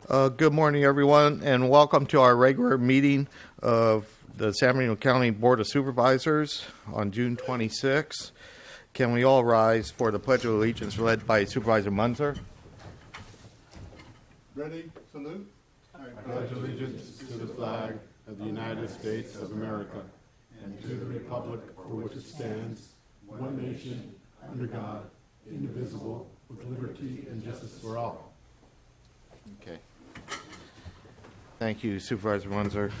Good morning, everyone, and welcome to our regular meeting of the San Bernardino County Board of Supervisors on June 26. Can we all rise for the Pledge of Allegiance led by Supervisor Munzer? Ready, salute. I pledge allegiance to the flag of the United States of America and to the republic for which it stands, one nation, under God, indivisible, with liberty and justice for all. Okay. Thank you, Supervisor Munzer.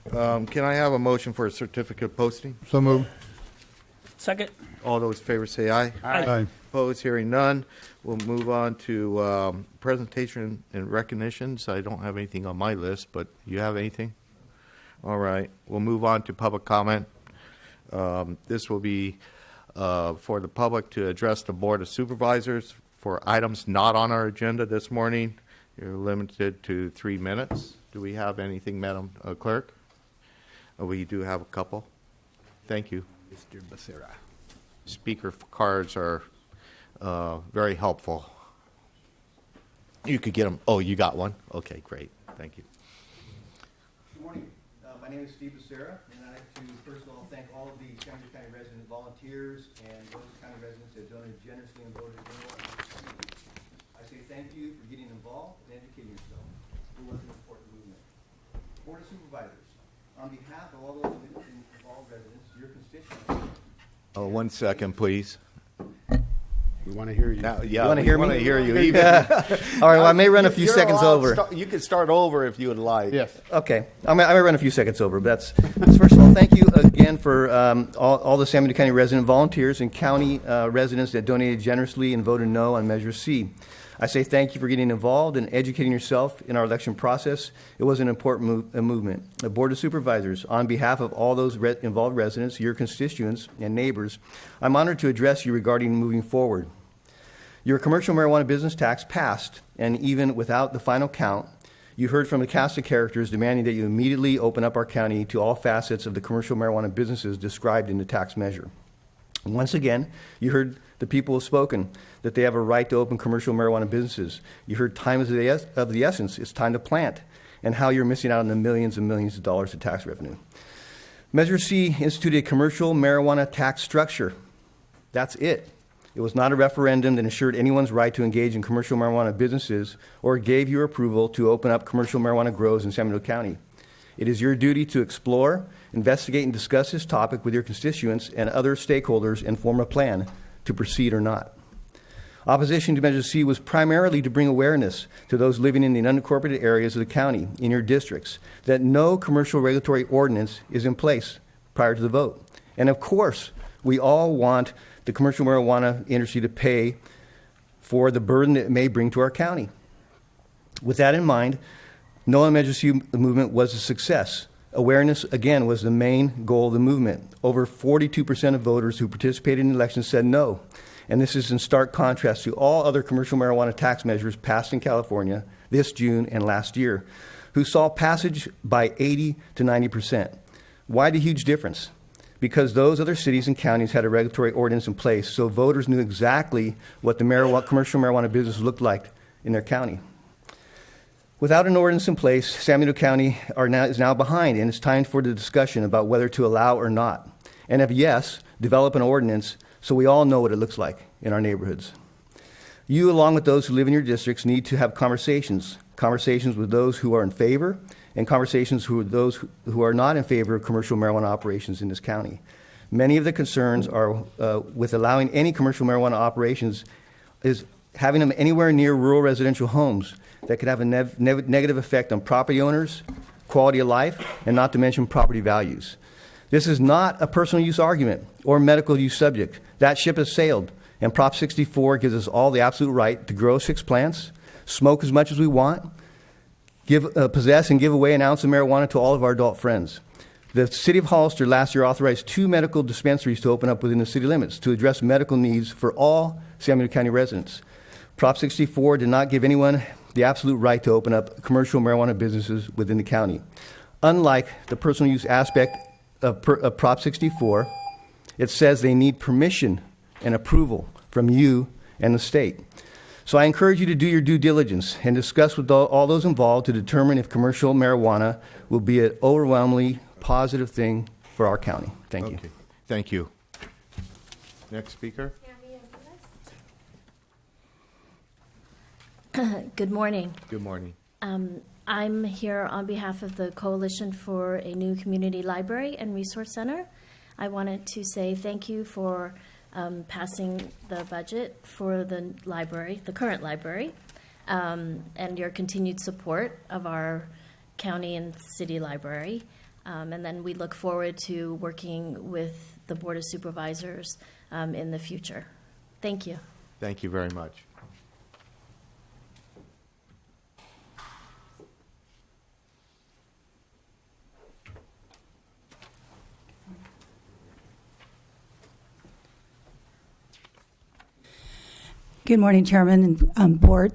Can I have a motion for a certificate of posting? So moved. Second. All those in favor say aye. Aye. Opposed, hearing none. We'll move on to presentation and recognitions. I don't have anything on my list, but you have anything? All right. We'll move on to public comment. This will be for the public to address the Board of Supervisors for items not on our agenda this morning. You're limited to 3 minutes. Do we have anything, Madam Clerk? We do have a couple. Thank you. Mr. Becerra. Speaker cards are very helpful. You could get them. Oh, you got one? Okay, great. Thank you. Good morning. My name is Steve Becerra, and I'd like to first of all thank all of the San Bernardino County resident volunteers and those county residents that donated generously and voted in. I say thank you for getting involved and educating yourself. We're working an important movement. Board of Supervisors, on behalf of all those involved residents, your constituents. Oh, 1 second, please. We want to hear you. Now, yeah, You wanna hear we me? want to hear you. Even, All right, well, I may run a few You're seconds allowed over. You can start over if you would like. Yes. Okay, I may run a few seconds over, but that's first of all, thank you again for all the San Bernardino County resident volunteers and county residents that donated generously and voted no on Measure C. I say thank you for getting involved and educating yourself in our election process. It was an important movement. The Board of Supervisors, on behalf of all those involved residents, your constituents, and neighbors, I'm honored to address you regarding moving forward. Your commercial marijuana business tax passed, and even without the final count, you heard from a cast of characters demanding that you immediately open up our county to all facets of the commercial marijuana businesses described in the tax measure. Once again, you heard the people have spoken, that they have a right to open commercial marijuana businesses. You heard time is of the essence, it's time to plant, and how you're missing out on the millions and millions of dollars of tax revenue. Measure C instituted a commercial marijuana tax structure. That's it. It was not a referendum that ensured anyone's right to engage in commercial marijuana businesses or gave you approval to open up commercial marijuana grows in San Bernardino County. It is your duty to explore, investigate, and discuss this topic with your constituents and other stakeholders and form a plan to proceed or not. Opposition to Measure C was primarily to bring awareness to those living in the unincorporated areas of the county, in your districts, that no commercial regulatory ordinance is in place prior to the vote. And of course, we all want the commercial marijuana industry to pay for the burden that it may bring to our county. With that in mind, No on Measure C movement was a success. Awareness, again, was the main goal of the movement. Over 42% of voters who participated in the election said no. And this is in stark contrast to all other commercial marijuana tax measures passed in California this June and last year, who saw passage by 80 to 90%. Why the huge difference? Because those other cities and counties had a regulatory ordinance in place, so voters knew exactly what the commercial marijuana business looked like in their county. Without an ordinance in place, San Bernardino County is now behind, and it's time for the discussion about whether to allow or not. And if yes, develop an ordinance so we all know what it looks like in our neighborhoods. You, along with those who live in your districts, need to have conversations with those who are in favor and conversations with those who are not in favor of commercial marijuana operations in this county. Many of the concerns are with allowing any commercial marijuana operations is having them anywhere near rural residential homes that could have a negative effect on property owners, quality of life, and not to mention property values. This is not a personal use argument or medical use subject. That ship has sailed, and Prop 64 gives us all the absolute right to grow 6 plants, smoke as much as we want, possess and give away an ounce of marijuana to all of our adult friends. The City of Hollister last year authorized 2 medical dispensaries to open up within the city limits to address medical needs for all San Bernardino County residents. Prop 64 did not give anyone the absolute right to open up commercial marijuana businesses within the county. Unlike the personal use aspect of Prop 64, it says they need permission and approval from you and the state. So I encourage you to do your due diligence and discuss with all those involved to determine if commercial marijuana will be an overwhelmingly positive thing for our county. Thank you. Okay. Thank you. Next speaker. Good morning. Good morning. I'm here on behalf of the Coalition for a New Community Library and Resource Center. I wanted to say thank you for passing the budget for the library, the current library, and your continued support of our county and city library. And then we look forward to working with the Board of Supervisors in the future. Thank you. Thank you very much. Good morning, Chairman and Board.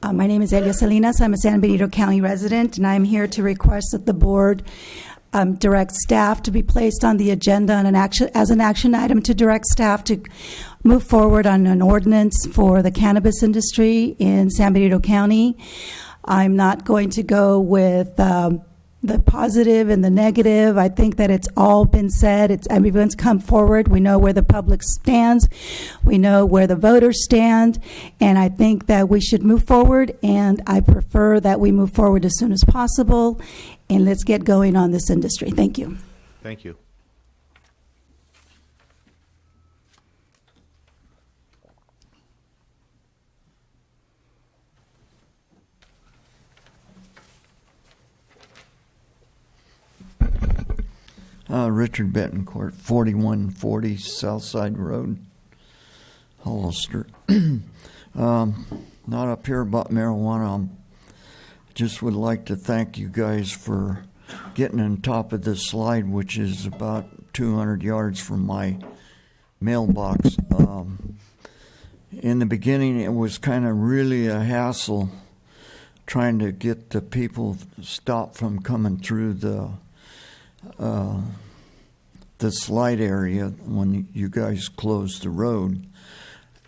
My name is Elia Salinas. I'm a San Benito County resident, and I'm here to request that the Board direct staff to be placed on the agenda and as an action item to direct staff to move forward on an ordinance for the cannabis industry in San Benito County. I'm not going to go with the positive and the negative. I think that it's all been said. Everyone's come forward. We know where the public stands. We know where the voters stand. And I think that we should move forward. And I prefer that we move forward as soon as possible. And let's get going on this industry. Thank you. Thank you. Richard Betancourt, 4140 Southside Road, Hollister. Not up here about marijuana. Just would like to thank you guys for getting on top of this slide, which is about 200 yards from my mailbox. In the beginning, it was kind of really a hassle trying to get the people stopped from coming through the slide area when you guys closed the road.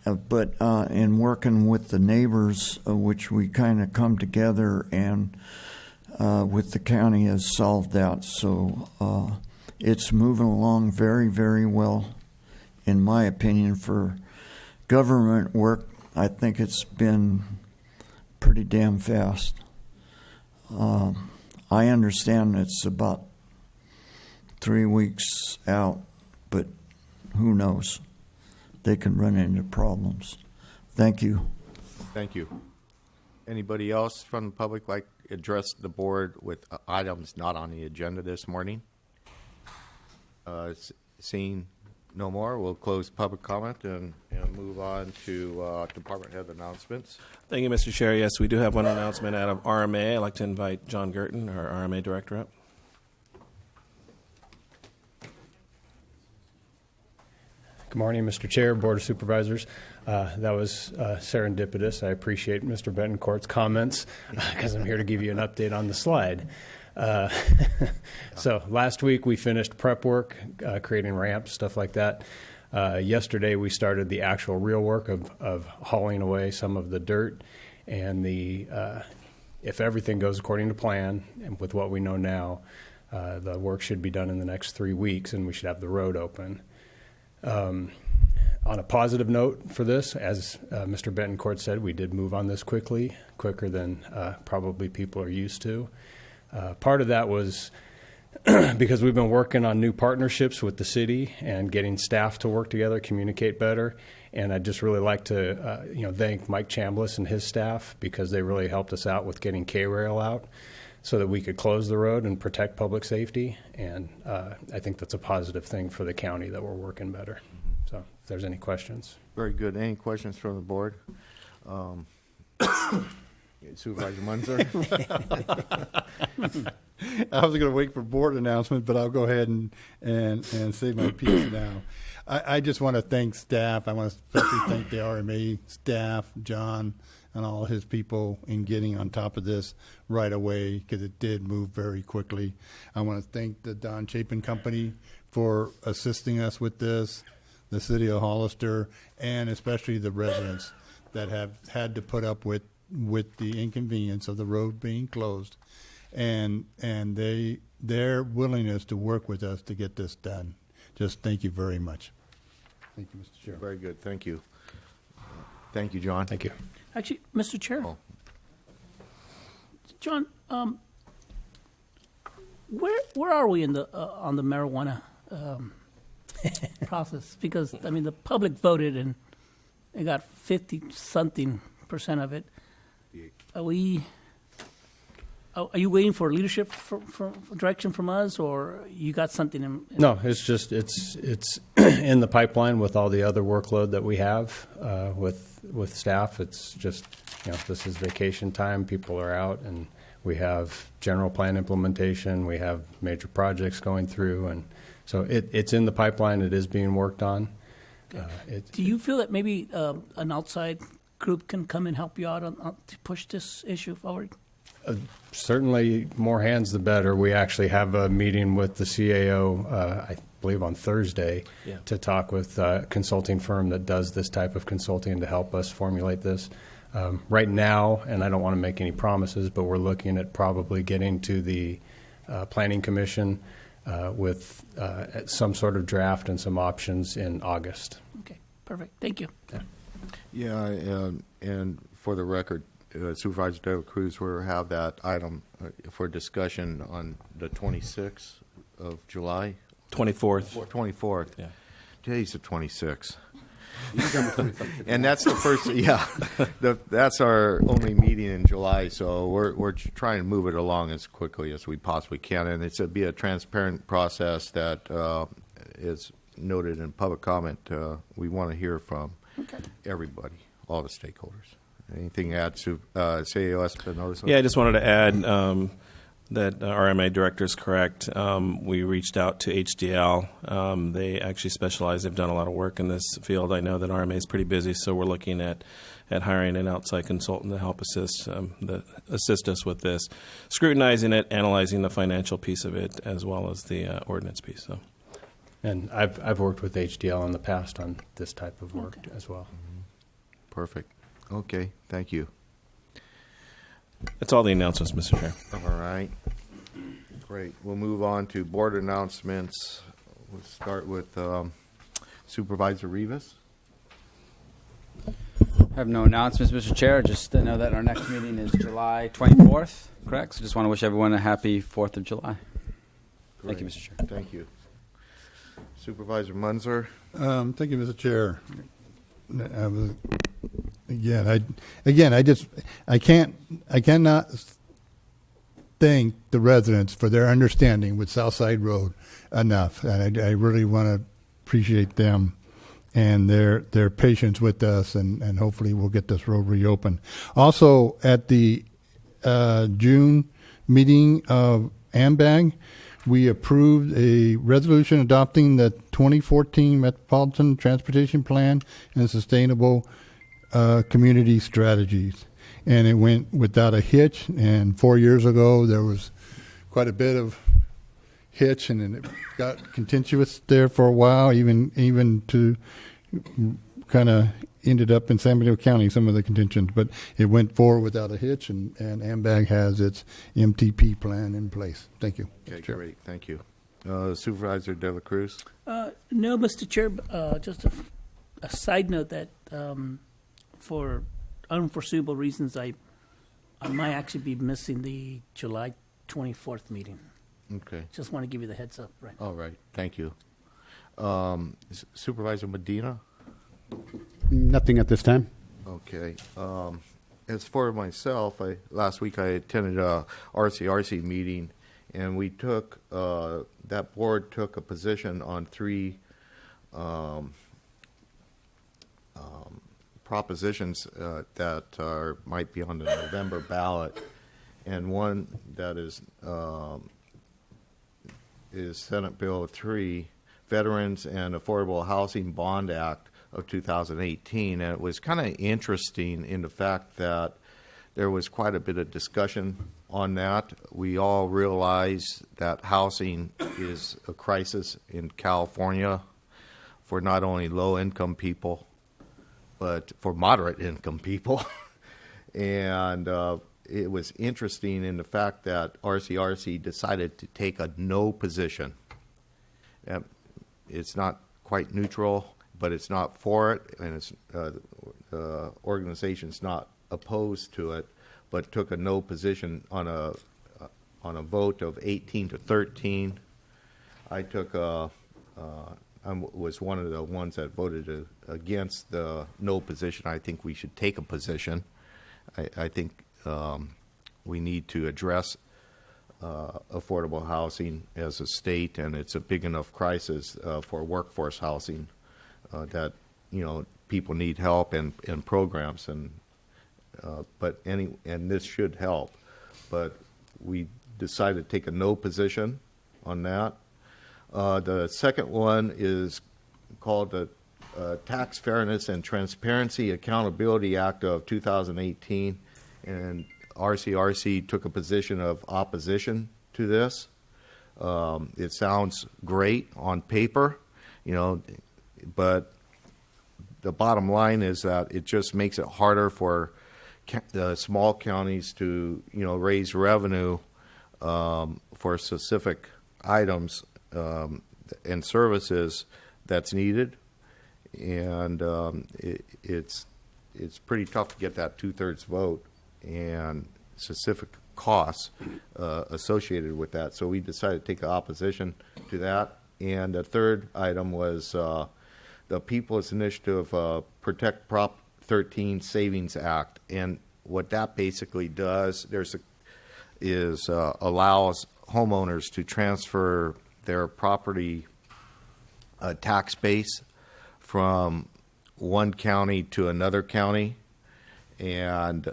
But in working with the neighbors, which we kind of come together and with the county has solved that. So it's moving along very, very well, in my opinion, for government work. I think it's been pretty damn fast. I understand it's about 3 weeks out, but who knows? They can run into problems. Thank you. Thank you. Anybody else from the public like to address the board with items not on the agenda this morning? Seeing no more, we'll close public comment and move on to department head announcements. Thank you, Mr. Chair. Yes, we do have one announcement out of RMA. I'd like to invite John Gerton, our RMA director, up. Good morning, Mr. Chair, Board of Supervisors. That was serendipitous. I appreciate Mr. Betancourt's comments because I'm here to give you an update on the slide. So last week we finished prep work, creating ramps, stuff like that. Yesterday we started the actual real work of hauling away some of the dirt, and if everything goes according to plan and with what we know now, the work should be done in the next 3 weeks and we should have the road open. On a positive note for this, as Mr. Betancourt said, we did move on this quickly, quicker than probably people are used to. Part of that was because we've been working on new partnerships with the city and getting staff to work together, communicate better. And I'd just really like to thank Mike Chambliss and his staff because they really helped us out with getting K-Rail out so that we could close the road and protect public safety. And I think that's a positive thing for the county that we're working better. So if there's any questions. Very good. Any questions from the board? Supervisor Munzer? I was going to wait for board announcement, but I'll go ahead and say my piece now. I just want to thank staff. I want to especially thank the RMA staff, John, and all his people in getting on top of this right away because it did move very quickly. I want to thank the Don Chapin Company for assisting us with this, the city of Hollister, and especially the residents. that have had to put up with the inconvenience of the road being closed, and their willingness to work with us to get this done. Just thank you very much. Thank you, Mr. Chair. Very good. Thank you. Thank you, John. Thank you. Actually, Mr. Chair. Oh. John, where are we in the on the marijuana process? Because I mean, the public voted and they got 50-something% of it. Are you waiting for leadership for direction from us, or you got something in? No, it's just it's in the pipeline with all the other workload that we have with staff. It's just, this is vacation time. People are out, and we have general plan implementation. We have major projects going through, and so it's in the pipeline. It is being worked on. Do you feel that maybe an outside group can come and help you out to push this issue forward? Certainly, more hands the better. We actually have a meeting with the CAO, I believe on Thursday, to talk with a consulting firm that does this type of consulting to help us formulate this. Right now, and I don't want to make any promises, but we're looking at probably getting to the Planning Commission with some sort of draft and some options in August. Okay, perfect. Thank you. Yeah, and for the record, Supervisor De La Cruz will have that item for discussion on the 26th of July. 24th. 24th. Yeah. Today's the 26th. And that's the first, that's our only meeting in July, so we're trying to move it along as quickly as we possibly can, and it'll be a transparent process that is noted in public comment. We want to hear from everybody, all the stakeholders. Anything to add to CAO Espinosa? Yeah, I just wanted to add that RMA director is correct. We reached out to HDL. They actually specialize. They've done a lot of work in this field. I know that RMA is pretty busy, so we're looking at hiring an outside consultant to help assist us with this, scrutinizing it, analyzing the financial piece of it, as well as the ordinance piece. So. And I've worked with HDL in the past on this type of work as well. Perfect. Okay, thank you. That's all the announcements, Mr. Chair. All right. Great. We'll move on to board announcements. We'll start with Supervisor Rivas. I have no announcements, Mr. Chair. Just know that our next meeting is July 24th, correct? So just want to wish everyone a happy 4th of July. Great. Thank you, Mr. Chair. Thank you. Supervisor Munzer. Thank you, Mr. Chair. I cannot thank the residents for their understanding with Southside Road enough, and I really want to appreciate them and their patience with us, and hopefully we'll get this road reopened. Also, at the June meeting of AMBAG, we approved a resolution adopting the 2014 Metropolitan Transportation Plan and Sustainable Community Strategies. And it went without a hitch. And 4 years ago, there was quite a bit of hitch, and then it got contentious there for a while, even to kind of ended up in San Benito County, some of the contentions. But it went forward without a hitch, and AMBAG has its MTP plan in place. Thank you. Okay, great. Thank you. Supervisor De La Cruz. No, Mr. Chair, just a side note that for unforeseeable reasons, I might actually be missing the July 24th meeting. Okay. Just want to give you the heads up. Right. All right. Thank you. Supervisor Medina. Nothing at this time. Okay. As for myself, last week I attended a RCRC meeting, and we took that board took a position on three propositions that might be on the November ballot, and one that is Senate Bill 3, Veterans and Affordable Housing Bond Act of 2018, and it was kind of interesting in the fact that there was quite a bit of discussion on that. We all realize that housing is a crisis in California for not only low-income people, but for moderate income people. And it was interesting in the fact that RCRC decided to take a no position. It's not quite neutral, but it's not for it, and it's the organization's not opposed to it, but took a no position on a vote of 18 to 13. I was one of the ones that voted against the no position. I think we should take a position. I think we need to address affordable housing as a state, and it's a big enough crisis for workforce housing that people need help and programs, and this should help. But we decided to take a no position on that. The second one is called the Tax Fairness and Transparency Accountability Act of 2018, and RCRC took a position of opposition to this. It sounds great on paper, but the bottom line is that it just makes it harder for small counties to, raise revenue for specific items and services that's needed, and it's pretty tough to get that 2/3 vote and specific costs associated with that. So we decided to take an opposition to that. And the third item was the People's Initiative Protect Prop 13 Savings Act, and what that basically does is allows homeowners to transfer their property tax base from one county to another county, and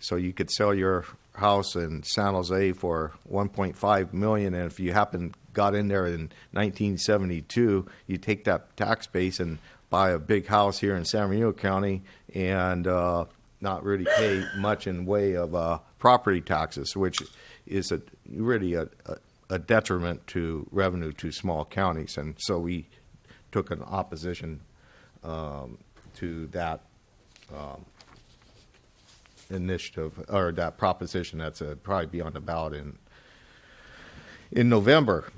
so you could sell your house in San Jose for $1.5 million, and if you got in there in 1972, you take that tax base and buy a big house here in San Bernardino County and not really pay much in way of property taxes, which is really a detriment to revenue to small counties. And so we took an opposition to that initiative, or that proposition that's probably be on the ballot in November.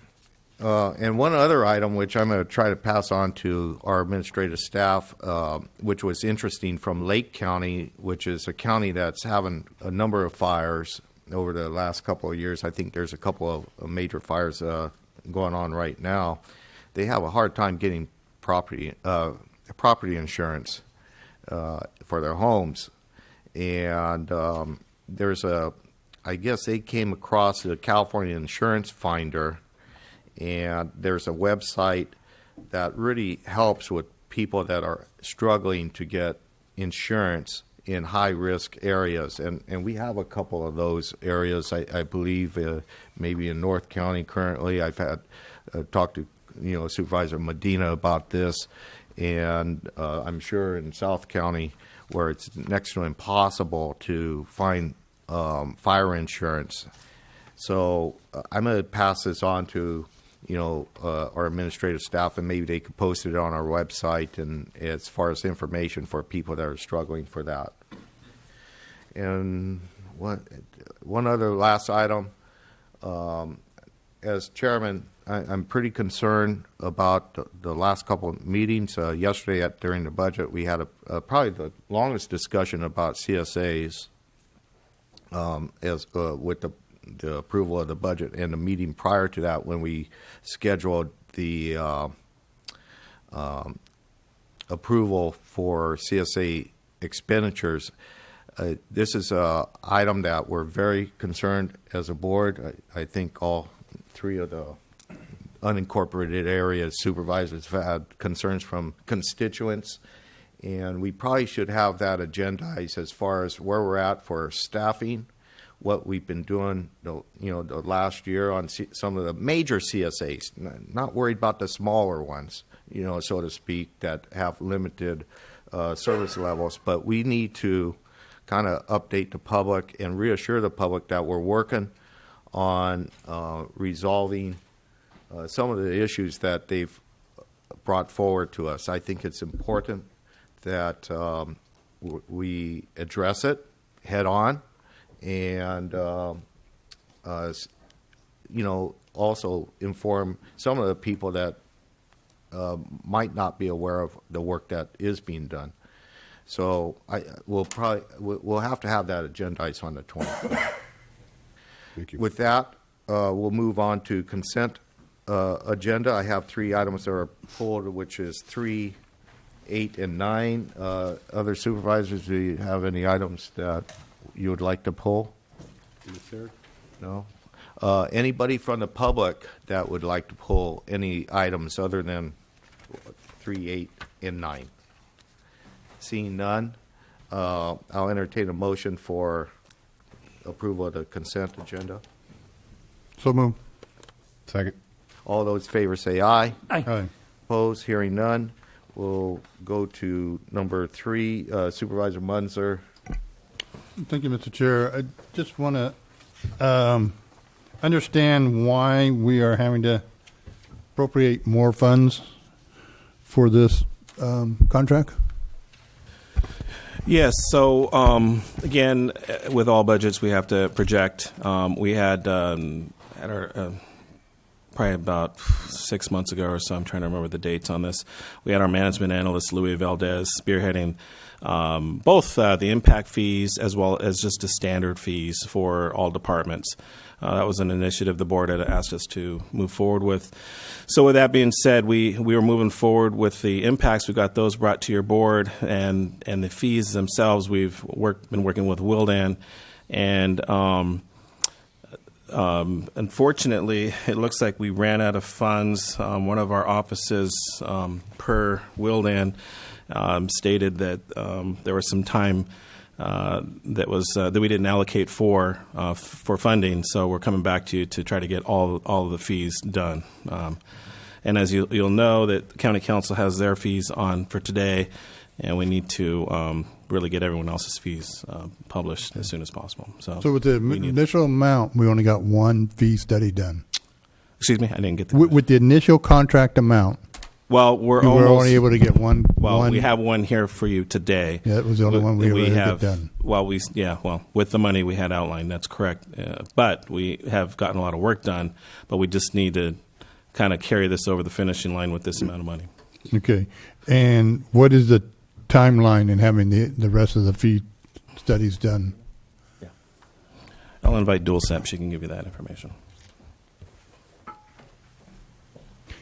And one other item, which I'm going to try to pass on to our administrative staff, which was interesting from Lake County, which is a county that's having a number of fires over the last couple of years. I think there's a couple of major fires going on right now. They have a hard time getting property insurance for their homes. And I guess they came across the California Insurance Finder, and there's a website that really helps with people that are struggling to get insurance in high-risk areas. And we have a couple of those areas, I believe, maybe in North County currently. I've had talked to Supervisor Medina about this, and I'm sure in South County, where it's next to impossible to find fire insurance. So I'm going to pass this on to our administrative staff, and maybe they could post it on our website, and as far as information for people that are struggling for that. And one other last item. As chairman, I'm pretty concerned about the last couple of meetings. Yesterday during the budget, we had probably the longest discussion about CSAs with the approval of the budget, and the meeting prior to that when we scheduled the approval for CSA expenditures. This is an item that we're very concerned as a board. I think all three of the unincorporated area supervisors have had concerns from constituents, and we probably should have that agendized as far as where we're at for staffing, what we've been doing the last year on some of the major CSAs, not worried about the smaller ones, so to speak, that have limited service levels, but we need to kind of update the public and reassure the public that we're working on resolving some of the issues that they've brought forward to us. I think it's important that we address it head on, and also inform some of the people that might not be aware of the work that is being done. So we'll have to have that agendized on the 24th. Thank you. With that, we'll move on to consent agenda. I have 3 items that are pulled, which is 3, 8, and 9. Other supervisors, do you have any items that you would like to pull? Yes, sir. No? Anybody from the public that would like to pull any items other than 3, 8, and 9? Seeing none, I'll entertain a motion for approval of the consent agenda. So move. Second. All those in favor say aye. Aye. Opposed? Hearing none. We'll go to number 3, Supervisor Munzer. Thank you, Mr. Chair. I just want to understand why we are having to appropriate more funds for this contract. Yes. So again, with all budgets, we have to project. We had at our probably about 6 months ago or so. I'm trying to remember the dates on this. We had our management analyst Louis Valdez spearheading both the impact fees as well as just the standard fees for all departments. That was an initiative the board had asked us to move forward with. So with that being said, we were moving forward with the impacts. We got those brought to your board, and the fees themselves, we've been working with Wildan, and unfortunately, it looks like we ran out of funds. One of our offices, per Wildan, stated that there was some time that we didn't allocate for funding. So we're coming back to you to try to get all of the fees done. And as you'll know, that the county council has their fees on for today, and we need to really get everyone else's fees published as soon as possible. So with the initial amount, we only got one fee study done. Excuse me, I didn't get that. With the initial contract amount, well, we're only able to get one. Well, we have one here for you today. Yeah, that was the only one we were able to have get done. Well, with the money we had outlined, that's correct. But we have gotten a lot of work done, but we just need to kind of carry this over the finishing line with this amount of money. Okay. And what is the timeline in having the rest of the fee studies done? Yeah. I'll invite Dulcep. She can give you that information.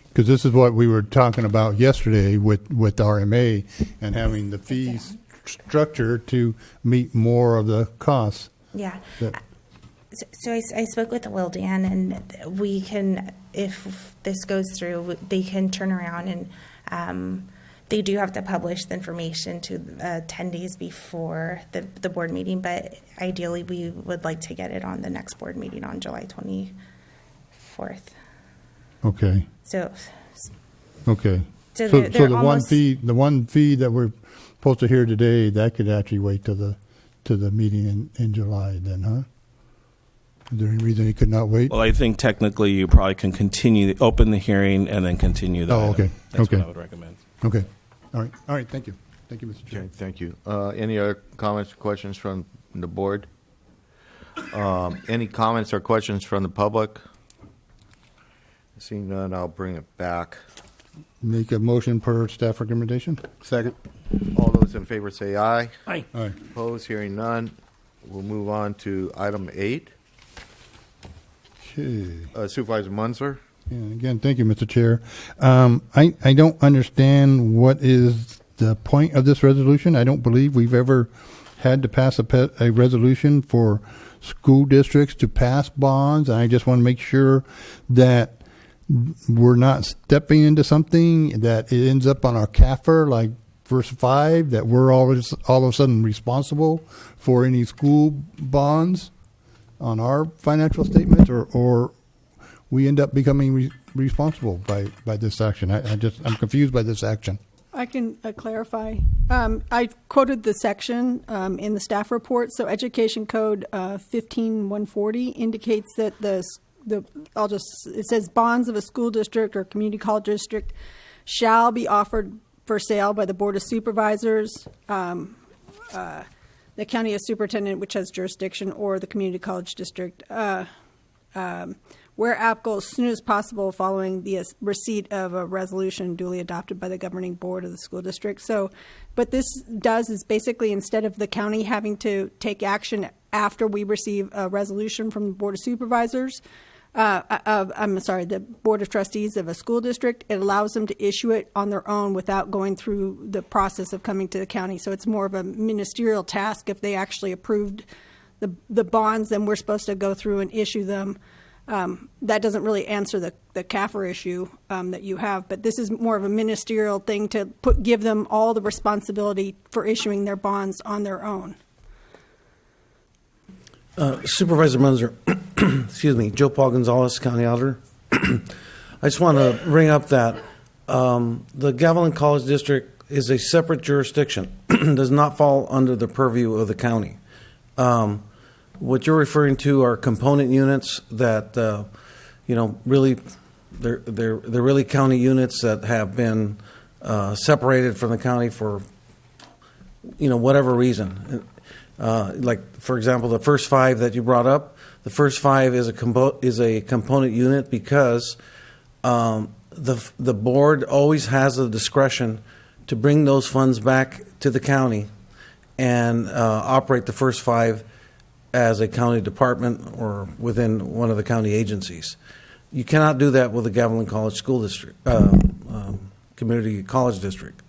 Because this is what we were talking about yesterday with RMA and having the fees structure to meet more of the costs. Yeah. So I spoke with Wildan, and we can, if this goes through, they can turn around and they do have to publish the information to 10 days before the board meeting, but ideally we would like to get it on the next board meeting on July 24th. Okay. So the one fee that we're supposed to hear today, that could actually wait to the meeting in July then, huh? Is there any reason it could not wait? Well, I think technically you probably can open the hearing and then continue the item. Okay. That's what I would recommend. Okay. All right. Thank you. Thank you, Mr. Chair. Okay, thank you. Any other comments or questions from the board? Any comments or questions from the public? Seeing none, I'll bring it back. Make a motion per staff recommendation. Second. All those in favor say aye. Aye. Aye. Opposed? Hearing none. We'll move on to item 8. Okay. Supervisor Munzer. Yeah, again, thank you, Mr. Chair. I don't understand what is the point of this resolution. I don't believe we've ever had to pass a resolution for school districts to pass bonds. I just want to make sure that we're not stepping into something that it ends up on our CAFR, like verse 5, that we're always all of a sudden responsible for any school bonds on our financial statements, or we end up becoming responsible by this action. I'm confused by this action. I can clarify. I quoted the section in the staff report. So Education Code 15140 indicates that it says bonds of a school district or community college district shall be offered for sale by the Board of Supervisors, the county superintendent, which has jurisdiction, or the community college district, where applicable, as soon as possible following the receipt of a resolution duly adopted by the governing board of the school district. So, what this does is basically, instead of the county having to take action after we receive a resolution from the Board of Supervisors, the Board of Trustees of a school district, it allows them to issue it on their own without going through the process of coming to the county. So it's more of a ministerial task. If they actually approved the bonds, then we're supposed to go through and issue them. That doesn't really answer the CAFR issue that you have, but this is more of a ministerial thing to give them all the responsibility for issuing their bonds on their own. Supervisor Munzer, excuse me, Joe Paul Gonzalez, County Auditor. I just want to bring up that the Gavilan College District is a separate jurisdiction, does not fall under the purview of the county. What you're referring to are component units that, really, they're really county units that have been separated from the county for, whatever reason. Like, for example, the first 5 that you brought up, the first 5 is a component unit because the board always has the discretion to bring those funds back to the county and operate the first 5 as a county department or within one of the county agencies. You cannot do that with the Gavilan College School District, Community College District.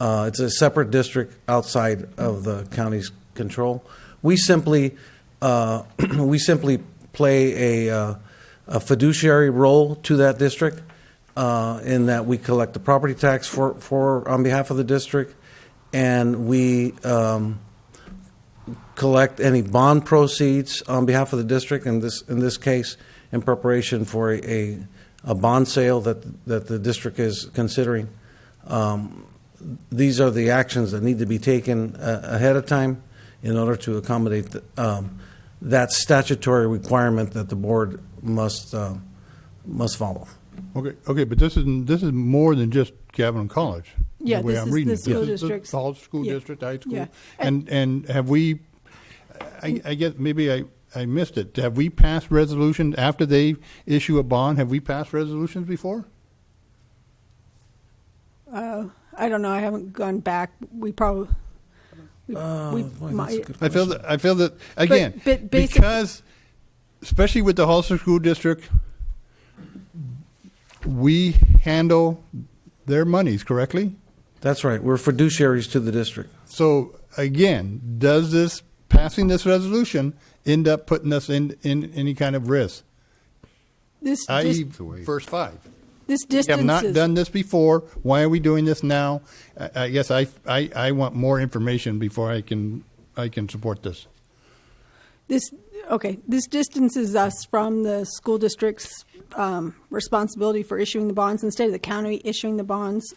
It's a separate district outside of the county's control. We simply play a fiduciary role to that district in that we collect the property tax for on behalf of the district, and we collect any bond proceeds on behalf of the district. In this case, in preparation for a bond sale that the district is considering. These are the actions that need to be taken ahead of time in order to accommodate that statutory requirement that the board must follow. Okay, but this is more than just Gavilan College. Yeah, the way this I'm is reading the it. school This is districts. the whole school Yeah. district, high school, Yeah. and have we? I guess maybe I missed it. Have we passed resolutions after they issue a bond? Have we passed resolutions before? I don't know. I haven't gone back. We probably. I feel that again, but because especially with the Hollister School District, we handle their monies correctly. That's right. We're fiduciaries to the district. So again, does this passing this resolution end up putting us in any kind of risk? I.e., first 5. This distance We have not is, done this before. Why are we doing this now? I guess I want more information before I can support this. This distances us from the school district's responsibility for issuing the bonds. Instead of the county issuing the bonds,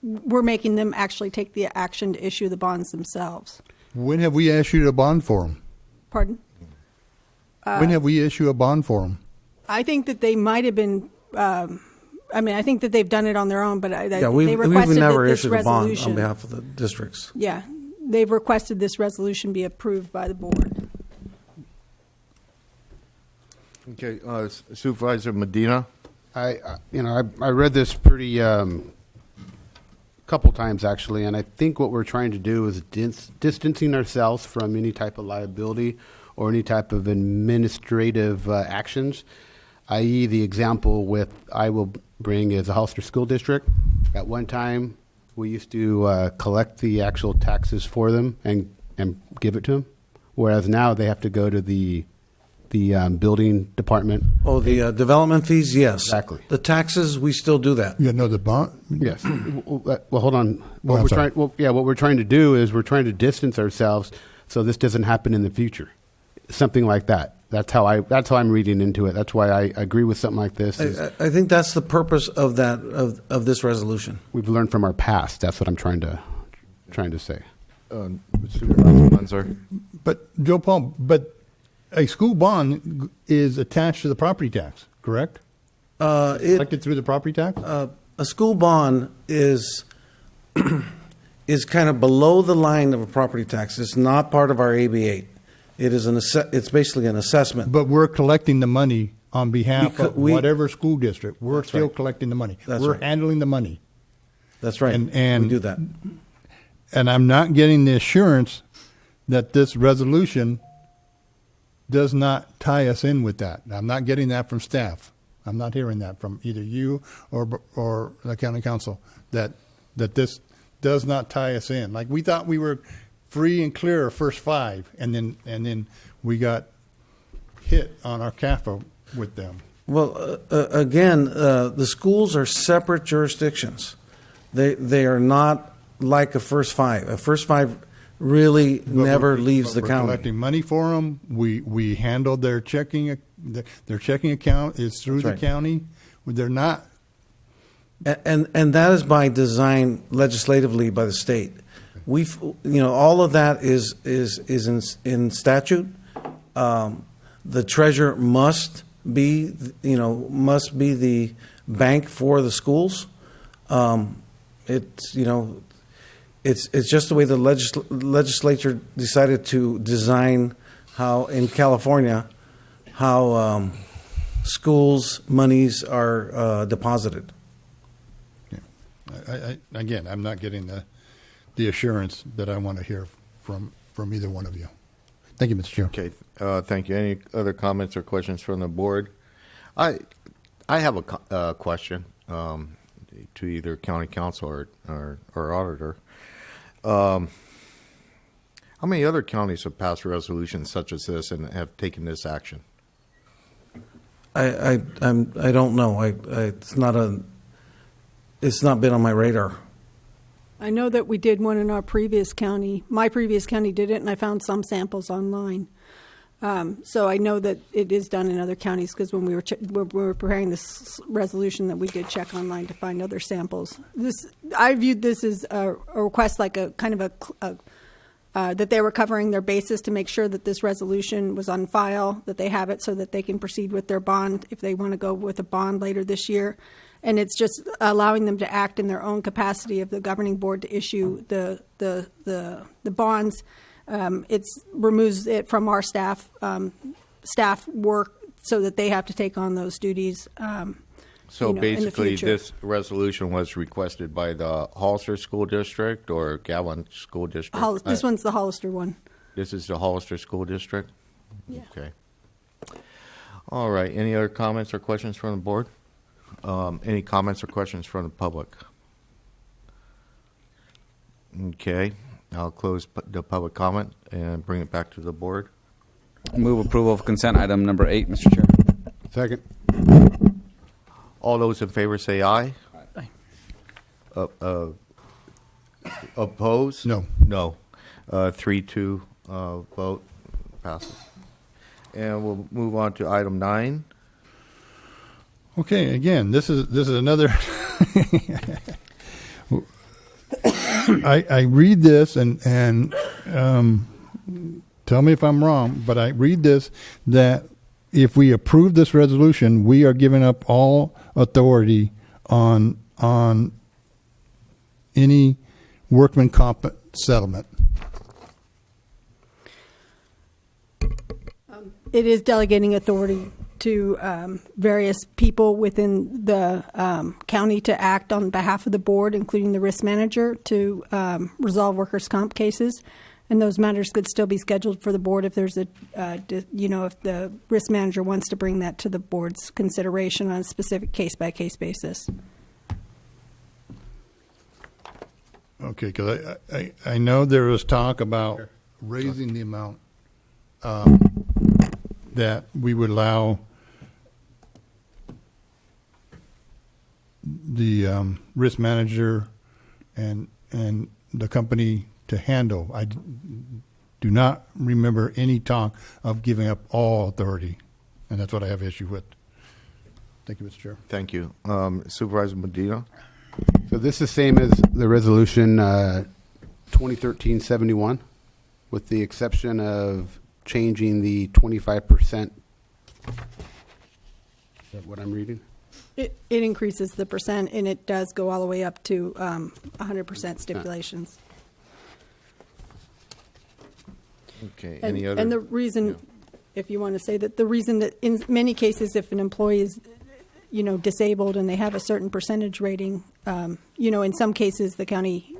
we're making them actually take the action to issue the bonds themselves. When have we issued a bond for them? Pardon? When have we issued a bond for them? I think that they might have been. I think that they've done it on their own, but we've requested never that this issued a bond resolution, on behalf of the districts. Yeah, they've requested this resolution be approved by the board. Okay, Supervisor Medina. I read this pretty couple times actually, and I think what we're trying to do is distancing ourselves from any type of liability or any type of administrative actions. I.e., the example I will bring is the Hollister School District. At one time, we used to collect the actual taxes for them and give it to them, whereas now they have to go to the building department. Oh, the development fees, yes. Exactly. The taxes, we still do that. Yeah, no, the bond. Yes. Well, hold on. What we're trying to do is we're trying to distance ourselves so this doesn't happen in the future. Something like that. That's how I'm reading into it. That's why I agree with something like this. I think that's the purpose of that of this resolution. We've learned from our past. That's what I'm trying to say. Supervisor Munzer. But Joe Paul, a school bond is attached to the property tax, correct? Collected through the property tax. A school bond is is kind of below the line of a property tax. It's not part of our AB8. It is it's basically an assessment. But we're collecting the money on behalf of We- whatever school district. We're That's still right. collecting the money. That's We're right. handling the money. That's right. And we do that. And I'm not getting the assurance that this resolution does not tie us in with that. I'm not getting that from staff. I'm not hearing that from either you or the county council, that this does not tie us in. Like, we thought we were free and clear of first 5, and then we got hit on our CAFA with them. Well, again, the schools are separate jurisdictions. They are not like a first 5. A first 5 really never leaves the We're county. collecting money for them. We handle their checking account is through That's the right. county. They're not. And that is by design legislatively by the state. All of that is in statute. The treasurer must be the bank for the schools. It's just the way the legislature decided to design how in California how schools monies are deposited. Again, I'm not getting the assurance that I want to hear from either one of you. Thank you, Mr. Chair. Okay, thank you. Any other comments or questions from the board? I have a question to either county council or auditor. How many other counties have passed resolutions such as this and have taken this action? I don't know. It's not been on my radar. I know that we did one in our previous county. My previous county did it, and I found some samples online. So I know that it is done in other counties, because when we were preparing this resolution, that we did check online to find other samples. I viewed this as a request, like a kind of that they were covering their bases to make sure that this resolution was on file, that they have it so that they can proceed with their bond if they want to go with a bond later this year. And it's just allowing them to act in their own capacity of the governing board to issue the bonds. It removes it from our staff work, so that they have to take on those duties. So in the basically, future. this resolution was requested by the Hollister School District or Galvin School District? This one's the Hollister one. This is the Hollister School District? Yeah. Okay. All right. Any other comments or questions from the board? Any comments or questions from the public? Okay. I'll close the public comment and bring it back to the board. Move approval of consent item number 8, Mr. Chair. Second. All those in favor say aye. Aye. Oppose? No. No. 3-2 vote passes. And we'll move on to item 9. Okay, again, this is another. I read this and tell me if I'm wrong, but I read this that if we approve this resolution, we are giving up all authority on any workman comp settlement. It is delegating authority to various people within the county to act on behalf of the board, including the risk manager, to resolve workers' comp cases. And those matters could still be scheduled for the board if there's if the risk manager wants to bring that to the board's consideration on a specific case-by-case basis. Okay, because I know there was talk about raising the amount that we would allow the risk manager and the company to handle. I do not remember any talk of giving up all authority, and that's what I have issue with. Thank you, Mr. Chair. Thank you. Supervisor Medina? So this is the same as the resolution 2013-71, with the exception of changing the 25%. Is that what I'm reading? It increases the percent, and it does go all the way up to 100% stipulations. Okay, And, any other? and the reason, if you want to say that, the reason that in many cases, if an employee is, disabled and they have a certain percentage rating, in some cases, the county,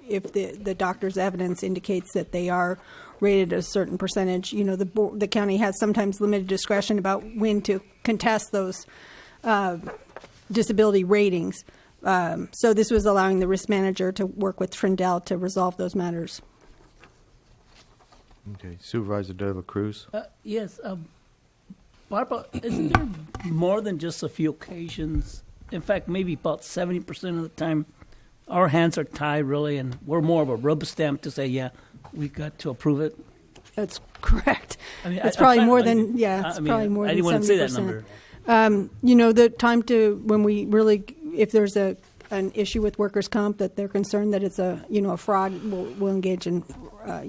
if the doctor's evidence indicates that they are rated a certain percentage, the county has sometimes limited discretion about when to contest those disability ratings. So this was allowing the risk manager to work with Trindle to resolve those matters. Okay, Supervisor De La Cruz? Yes, Barbara, isn't there more than just a few occasions? In fact, maybe about 70% of the time, our hands are tied, really, and we're more of a rubber stamp to say, yeah, we got to approve it. That's correct. I mean, it's probably more than, probably more than 70%. I didn't want to say that number. The time to, when we really, if there's an issue with workers' comp that they're concerned that it's a fraud, we'll engage in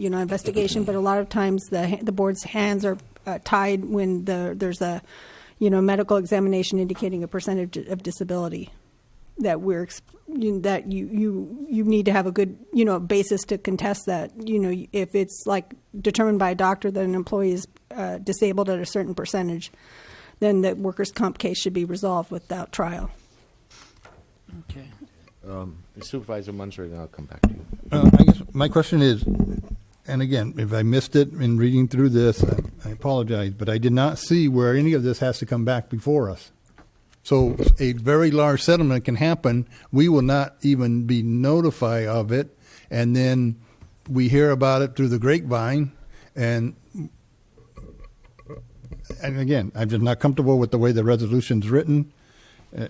investigation. But a lot of times the board's hands are tied when there's a medical examination indicating a percentage of disability that that you need to have a good basis to contest that. If it's like determined by a doctor that an employee is disabled at a certain percentage, then the workers' comp case should be resolved without trial. Okay. Supervisor Munzer, and I'll come back to you. I guess my question is, and again, if I missed it in reading through this, I apologize, but I did not see where any of this has to come back before us. So a very large settlement can happen. We will not even be notified of it, and then we hear about it through the grapevine. And again, I'm just not comfortable with the way the resolution's written.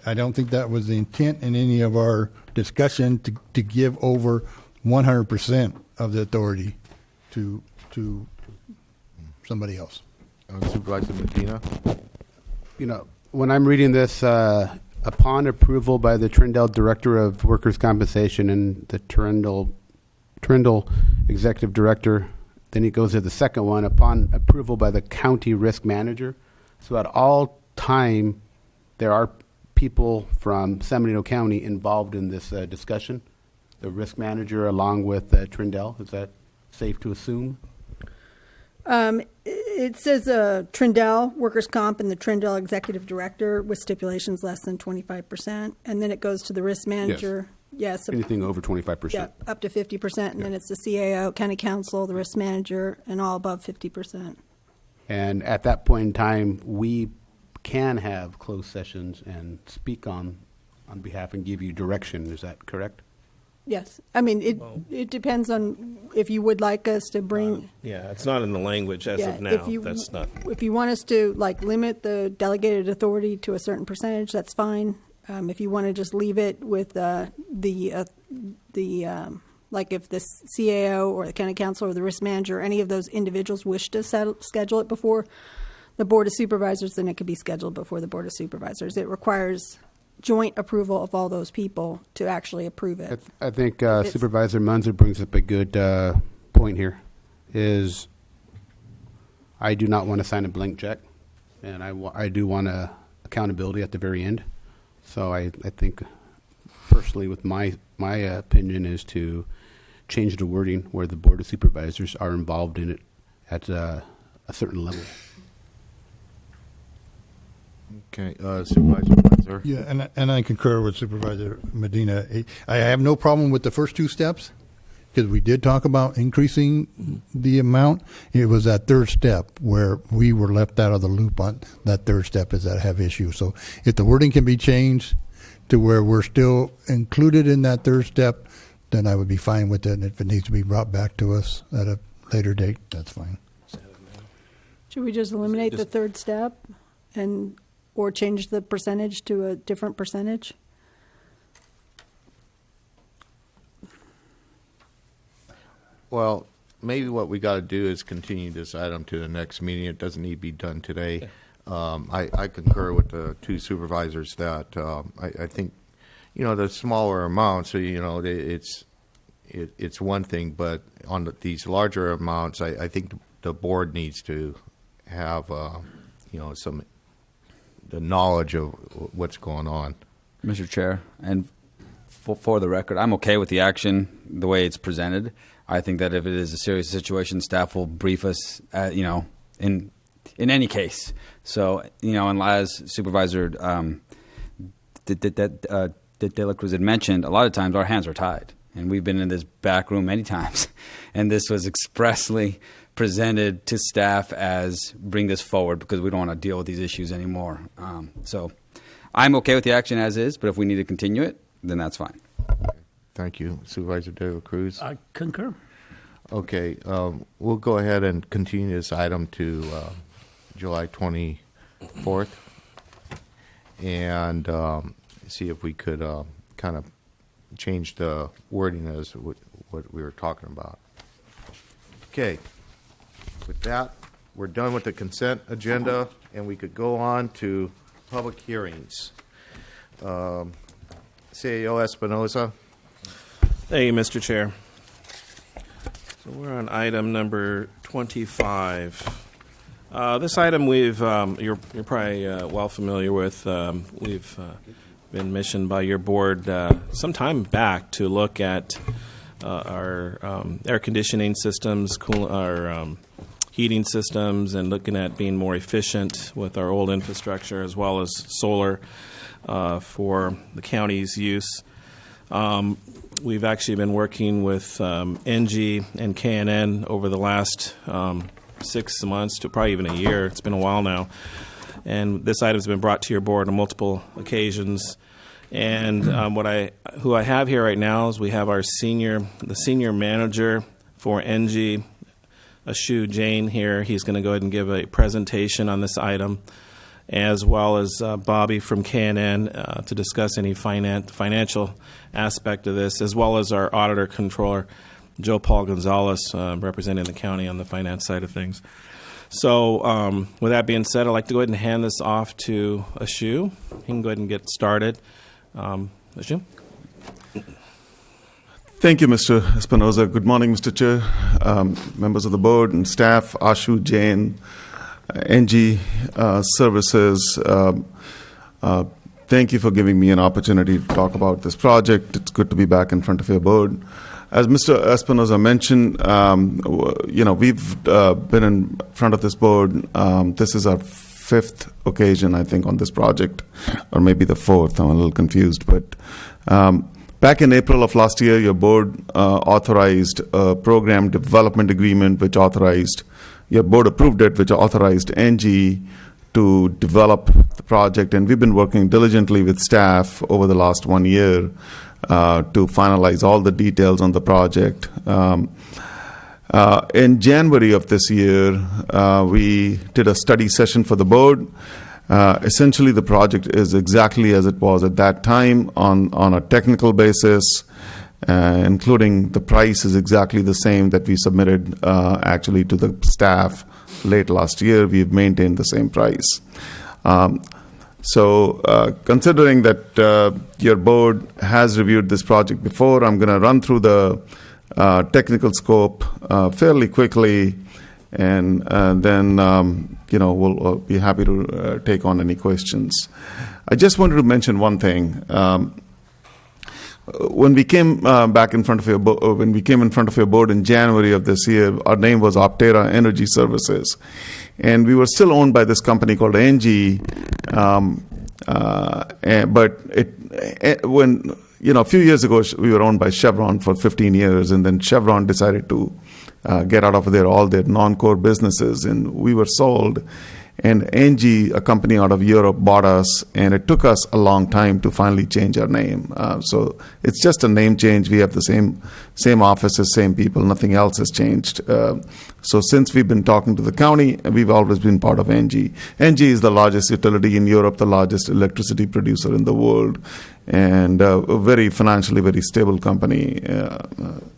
I don't think that was the intent in any of our discussion to give over 100% of the authority to somebody else. Supervisor Medina? When I'm reading this, upon approval by the Trindle Director of Workers' Compensation and the Trindle Executive Director, then it goes to the second one, upon approval by the County Risk Manager. So at all time, there are people from San Benito County involved in this discussion. The Risk Manager along with Trindle, is that safe to assume? It says Trindle, Workers' Comp, and the Trindle Executive Director with stipulations less than 25%. And then it goes to the Risk Manager. Yes. Anything over 25%. Yeah, up to 50%. And then it's the CAO, County Council, the Risk Manager, and all above 50%. And at that point in time, we can have closed sessions and speak on behalf and give you direction. Is that correct? Yes. I mean, it depends on if you would like us to bring. Yeah, it's not in the language as of now. That's not. If you want us to limit the delegated authority to a certain percentage, that's fine. If you want to just leave it with like if the CAO or the County Council or the Risk Manager, any of those individuals wish to schedule it before the Board of Supervisors, then it could be scheduled before the Board of Supervisors. It requires joint approval of all those people to actually approve it. I think Supervisor Munzer brings up a good point here, is I do not want to sign a blank check, and I do want accountability at the very end. So I think personally with my opinion is to change the wording where the Board of Supervisors are involved in it at a certain level. Okay, Supervisor Munzer. Yeah, and I concur with Supervisor Medina. I have no problem with the first two steps because we did talk about increasing the amount. It was that third step where we were left out of the loop on that third step is that have issue. So if the wording can be changed to where we're still included in that third step, then I would be fine with it. And if it needs to be brought back to us at a later date, that's fine. Should we just eliminate the third step or change the percentage to a different percentage? Well, maybe what we got to do is continue this item to the next meeting. It doesn't need to be done today. I concur with the two supervisors that I think, the smaller amounts, it's one thing, but on these larger amounts, I think the board needs to have, some the knowledge of what's going on. Mr. Chair, and for the record, I'm okay with the action the way it's presented. I think that if it is a serious situation, staff will brief us, in any case. So, and as Supervisor De La Cruz had mentioned, a lot of times our hands are tied. And we've been in this back room many times. And this was expressly presented to staff as bring this forward because we don't want to deal with these issues anymore. So I'm okay with the action as is, but if we need to continue it, then that's fine. Thank you, Supervisor De La Cruz. I concur. Okay, we'll go ahead and continue this item to July 24th and see if we could kind of change the wording as what we were talking about. Okay, with that, we're done with the consent agenda, and we could go on to public hearings. CAO Espinoza. Thank you, Mr. Chair. So we're on item number 25. This item you're probably well familiar with. We've been missioned by your board some time back to look at our air conditioning systems, our heating systems, and looking at being more efficient with our old infrastructure as well as solar for the county's use. We've actually been working with ENGIE and KNN over the last 6 months to probably even a year. It's been a while now. And this item has been brought to your board on multiple occasions. And who I have here right now is we have the senior manager for ENGIE, Ashu Jain here. He's going to go ahead and give a presentation on this item, as well as Bobby from KNN to discuss any financial aspect of this, as well as our auditor controller, Joe Paul Gonzalez, representing the county on the finance side of things. So with that being said, I'd like to go ahead and hand this off to Ashu. He can go ahead and get started. Ashu? Thank you, Mr. Espinoza. Good morning, Mr. Chair, members of the board and staff, Ashu Jain, ENGIE Services. Thank you for giving me an opportunity to talk about this project. It's good to be back in front of your board. As Mr. Espinoza mentioned, we've been in front of this board. This is our 5th occasion, I think, on this project, or maybe the 4th. I'm a little confused. But back in April of last year, your board authorized a program development agreement, your board approved it, which authorized ENGIE to develop the project. And we've been working diligently with staff over the last 1 year to finalize all the details on the project. In January of this year, we did a study session for the board. Essentially, the project is exactly as it was at that time on a technical basis, including the price is exactly the same that we submitted actually to the staff late last year. We've maintained the same price. So considering that your board has reviewed this project before, I'm going to run through the technical scope fairly quickly, and then we'll be happy to take on any questions. I just wanted to mention one thing. When we came back in front of your board in January of this year, our name was Terra Energy Services, and we were still owned by this company called ENGIE. But when a few years ago, we were owned by Chevron for 15 years, and then Chevron decided to get out of all their non-core businesses, and we were sold. And ENGIE, a company out of Europe, bought us, and it took us a long time to finally change our name. So it's just a name change. We have the same offices, same people. Nothing else has changed. So since we've been talking to the county, we've always been part of ENGIE. ENGIE is the largest utility in Europe, the largest electricity producer in the world, and a very financially very stable company.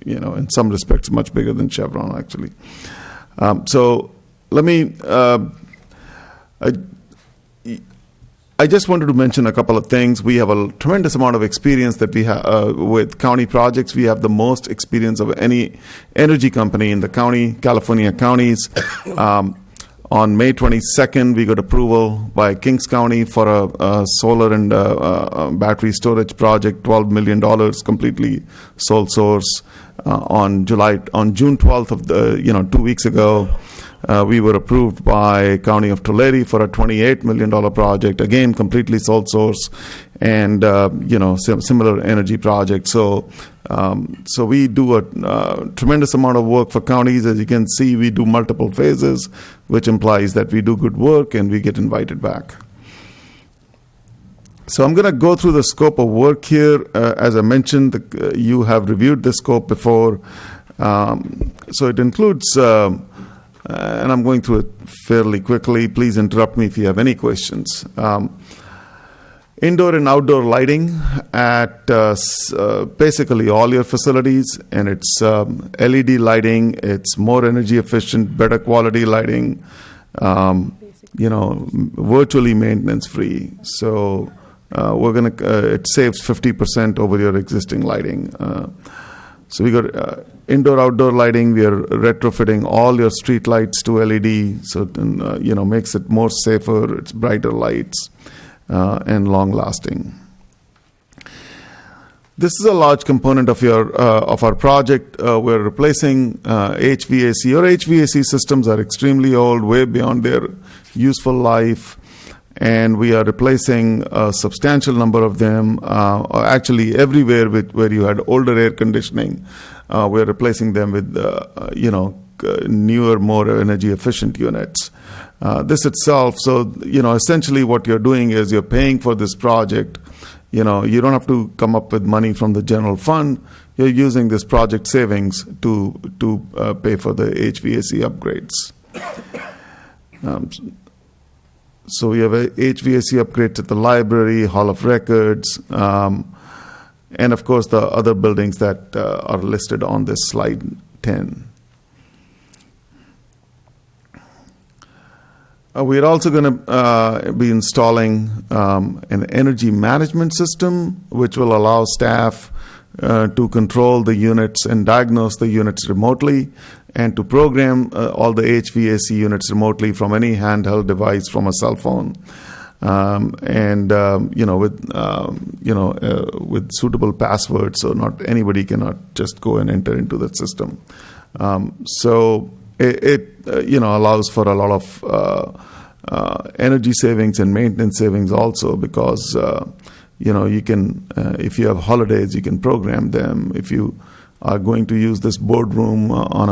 In some respects, much bigger than Chevron, actually. So let me. I just wanted to mention a couple of things. We have a tremendous amount of experience that we have with county projects. We have the most experience of any energy company in the county, California counties. On May 22nd, we got approval by Kings County for a solar and battery storage project, $12 million, completely sole source. On June 12th of 2 weeks ago, we were approved by County of Tulare for a $28 million project, again completely sole source, and similar energy project. So we do a tremendous amount of work for counties. As you can see, we do multiple phases, which implies that we do good work and we get invited back. So I'm going to go through the scope of work here. As I mentioned, you have reviewed the scope before. So it includes, and I'm going through it fairly quickly. Please interrupt me if you have any questions. Indoor and outdoor lighting at basically all your facilities, and it's LED lighting. It's more energy efficient, better quality lighting, virtually maintenance free. So it saves 50% over your existing lighting. So we got indoor outdoor lighting. We are retrofitting all your streetlights to LED, so makes it more safer. It's brighter lights and long lasting. This is a large component of our project. We're replacing HVAC. Your HVAC systems are extremely old, way beyond their useful life. And we are replacing a substantial number of them, actually everywhere where you had older air conditioning. We're replacing them with, newer, more energy efficient units. This itself, so, essentially what you're doing is you're paying for this project. You don't have to come up with money from the general fund. You're using this project savings to pay for the HVAC upgrades. So we have a HVAC upgrades at the library, Hall of Records, and of course the other buildings that are listed on this slide 10. We're also going to be installing an energy management system, which will allow staff to control the units and diagnose the units remotely, and to program all the HVAC units remotely from any handheld device, from a cell phone, with suitable passwords, so not anybody cannot just go and enter into the system. So it allows for a lot of energy savings and maintenance savings also, because you can if you have holidays, you can program them. If you are going to use this boardroom on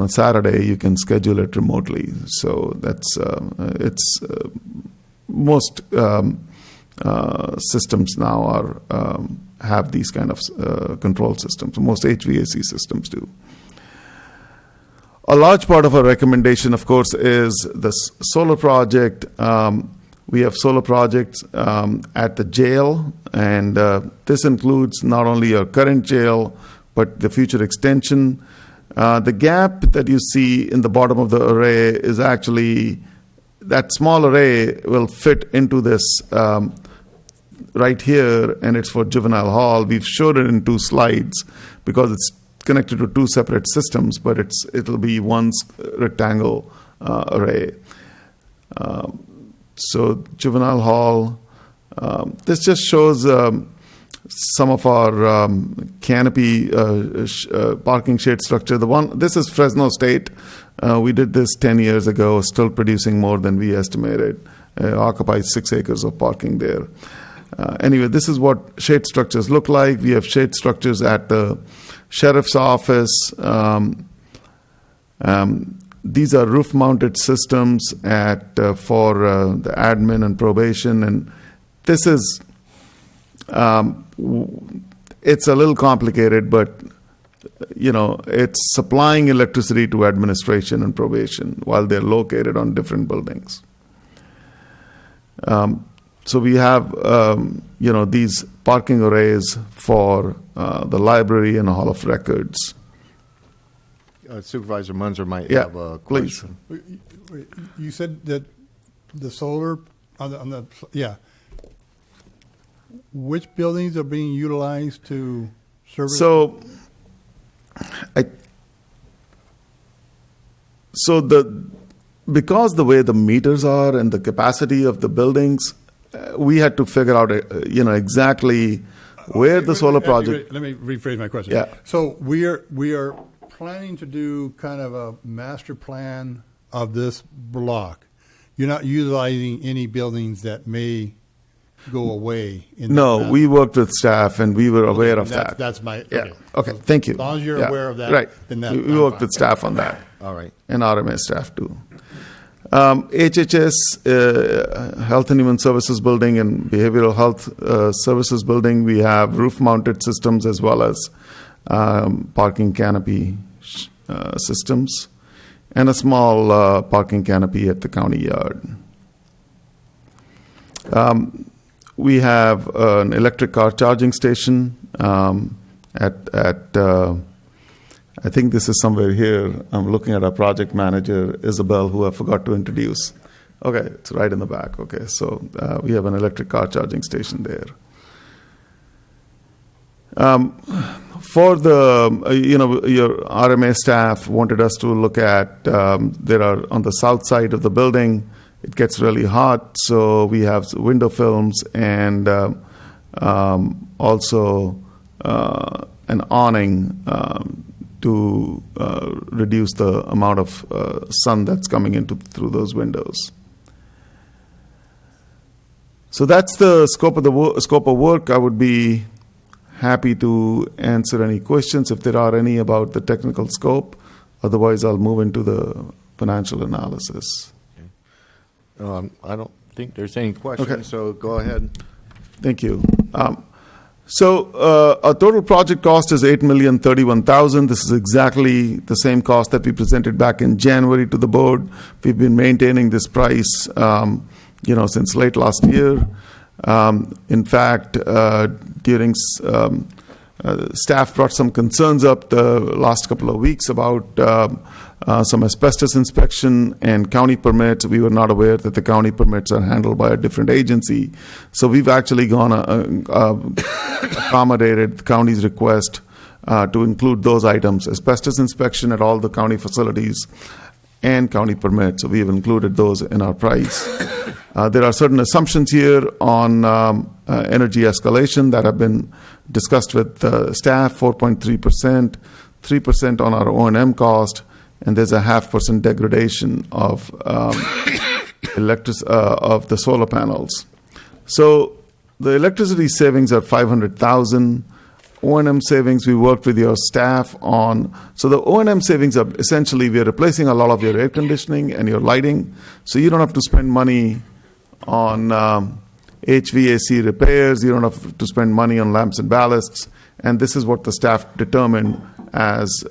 a Saturday, you can schedule it remotely. So that's most systems now have these kind of control systems. Most HVAC systems do. A large part of our recommendation, of course, is the solar project. We have solar projects at the jail, and this includes not only your current jail, but the future extension. The gap that you see in the bottom of the array is actually, that small array will fit into this right here, and it's for Juvenile Hall. We've showed it in 2 slides because it's connected to 2 separate systems, but it'll be one rectangle array. So Juvenile Hall, this just shows some of our Canopy parking shade structure. This is Fresno State. We did this 10 years ago, still producing more than we estimated. Occupies 6 acres of parking there. Anyway, this is what shade structures look like. We have shade structures at the sheriff's office. These are roof-mounted systems for the admin and probation, and this is it's a little complicated, but it's supplying electricity to administration and probation while they're located on different buildings. So we have these parking arrays for the library and Hall of Records. Supervisor Munzer might have a question. Please. You said that the solar on the which buildings are being utilized to service? So because the way the meters are and the capacity of the buildings, we had to figure out, exactly where the solar project. Let me rephrase my question. Yeah. So we are planning to do kind of a master plan of this block. You're not utilizing any buildings that may go away. No, we worked with staff and we were aware of that. That's my Yeah. okay. Okay. Thank you. As long as you're aware of that, right? then that's we worked with staff on that. All right. And RMA staff too. HHS, Health and Human Services Building, and Behavioral Health Services Building, we have roof-mounted systems as well as parking canopy systems, and a small parking canopy at the county yard. We have an electric car charging station at I think this is somewhere here. I'm looking at our project manager, Isabel, who I forgot to introduce. Okay, it's right in the back. Okay, so we have an electric car charging station there. For the, your RMA staff wanted us to look at, there are on the south side of the building, it gets really hot, so we have window films and also an awning to reduce the amount of sun that's coming into through those windows. So that's the scope of work. I would be happy to answer any questions if there are any about the technical scope. Otherwise, I'll move into the financial analysis. Okay. I don't think there's any questions, Okay. so go ahead. Thank you. So our total project cost is $8,031,000. This is exactly the same cost that we presented back in January to the board. We've been maintaining this price, since late last year. In fact, during staff brought some concerns up the last couple of weeks about some asbestos inspection and county permits. We were not aware that the county permits are handled by a different agency. So we've actually gone accommodated the county's request to include those items, asbestos inspection at all the county facilities and county permits. So we have included those in our price. There are certain assumptions here on energy escalation that have been discussed with staff, 4.3%, 3% on our O&M cost, and there's a 0.5% degradation of of the solar panels. So the electricity savings are $500,000. O&M savings, we worked with your staff on. So the O&M savings are essentially, we are replacing a lot of your air conditioning and your lighting, so you don't have to spend money on HVAC repairs, you don't have to spend money on lamps and ballasts, and this is what the staff determined as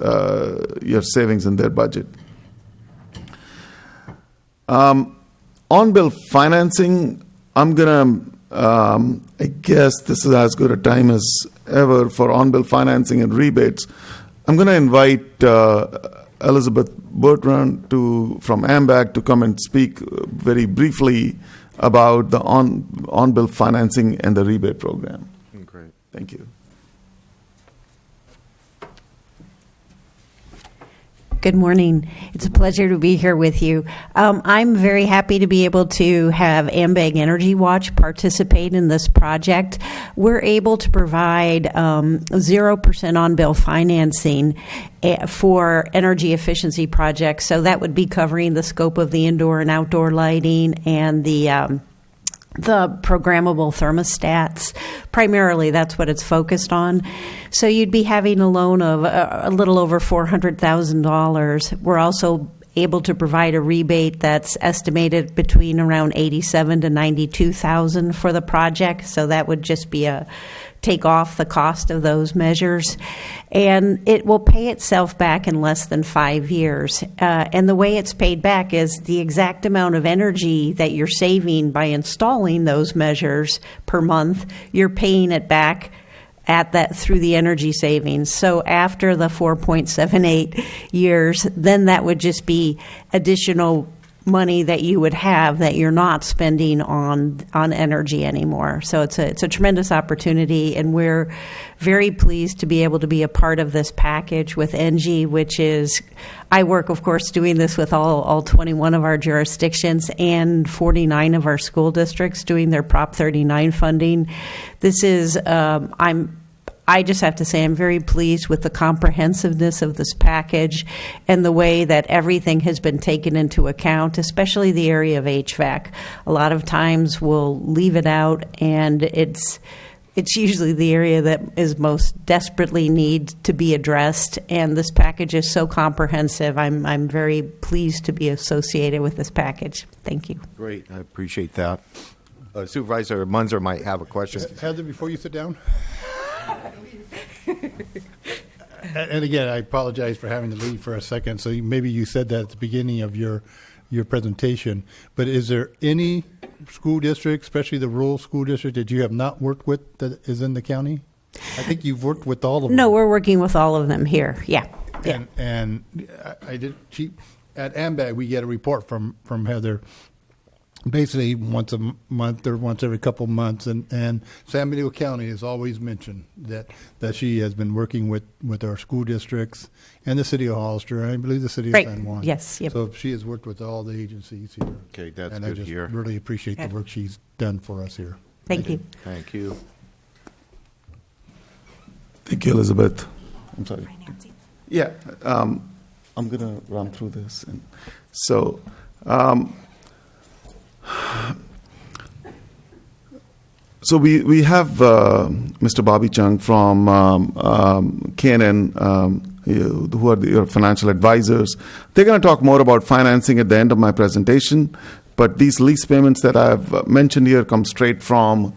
your savings in their budget. On-bill financing, I'm going to, I guess this is as good a time as ever for on-bill financing and rebates. I'm going to invite Elizabeth Bertrand from AMBAC to come and speak very briefly about the on-bill financing and the rebate program. Great. Thank you. Good morning. It's a pleasure to be here with you. I'm very happy to be able to have AMBAG Energy Watch participate in this project. We're able to provide 0% on-bill financing for energy efficiency projects. So that would be covering the scope of the indoor and outdoor lighting and the programmable thermostats. Primarily, that's what it's focused on. So you'd be having a loan of a little over $400,000. We're also able to provide a rebate that's estimated between around $87,000 to $92,000 for the project. So that would just be a take off the cost of those measures, and it will pay itself back in less than 5 years. And the way it's paid back is the exact amount of energy that you're saving by installing those measures per month. You're paying it back at that through the energy savings. So after the 4.78 years, then that would just be additional money that you would have that you're not spending on energy anymore. So it's a tremendous opportunity, and we're very pleased to be able to be a part of this package with ENGIE, which is, I work, of course, doing this with all 21 of our jurisdictions and 49 of our school districts doing their Prop 39 funding. This is, I just have to say I'm very pleased with the comprehensiveness of this package and the way that everything has been taken into account, especially the area of HVAC. A lot of times we'll leave it out, and it's usually the area that is most desperately need to be addressed, and this package is so comprehensive. I'm very pleased to be associated with this package. Thank you. Great, I appreciate that. Supervisor Munzer might have a question. Heather, before you sit down. And again, I apologize for having to leave for a second. So maybe you said that at the beginning of your presentation. But is there any school district, especially the rural school district, that you have not worked with that is in the county? I think you've worked with all of them. No, we're working with all of them here. Yeah. And I did. At AMBAG, we get a report from Heather. Basically, once a month or once every couple of months, and San Benito County has always mentioned that she has been working with our school districts and the city of Hollister, and I believe the city of San Juan. Yes. Yep. So she has worked with all the agencies here. Okay, that's and good I just to hear. really appreciate the work she's done for us here. Thank you. Thank you. Thank you, Elizabeth. I'm sorry. Yeah, I'm going to run through this. And so, we have Mr. Bobby Chung from KNN, who are your financial advisors. They're going to talk more about financing at the end of my presentation, but these lease payments that I've mentioned here come straight from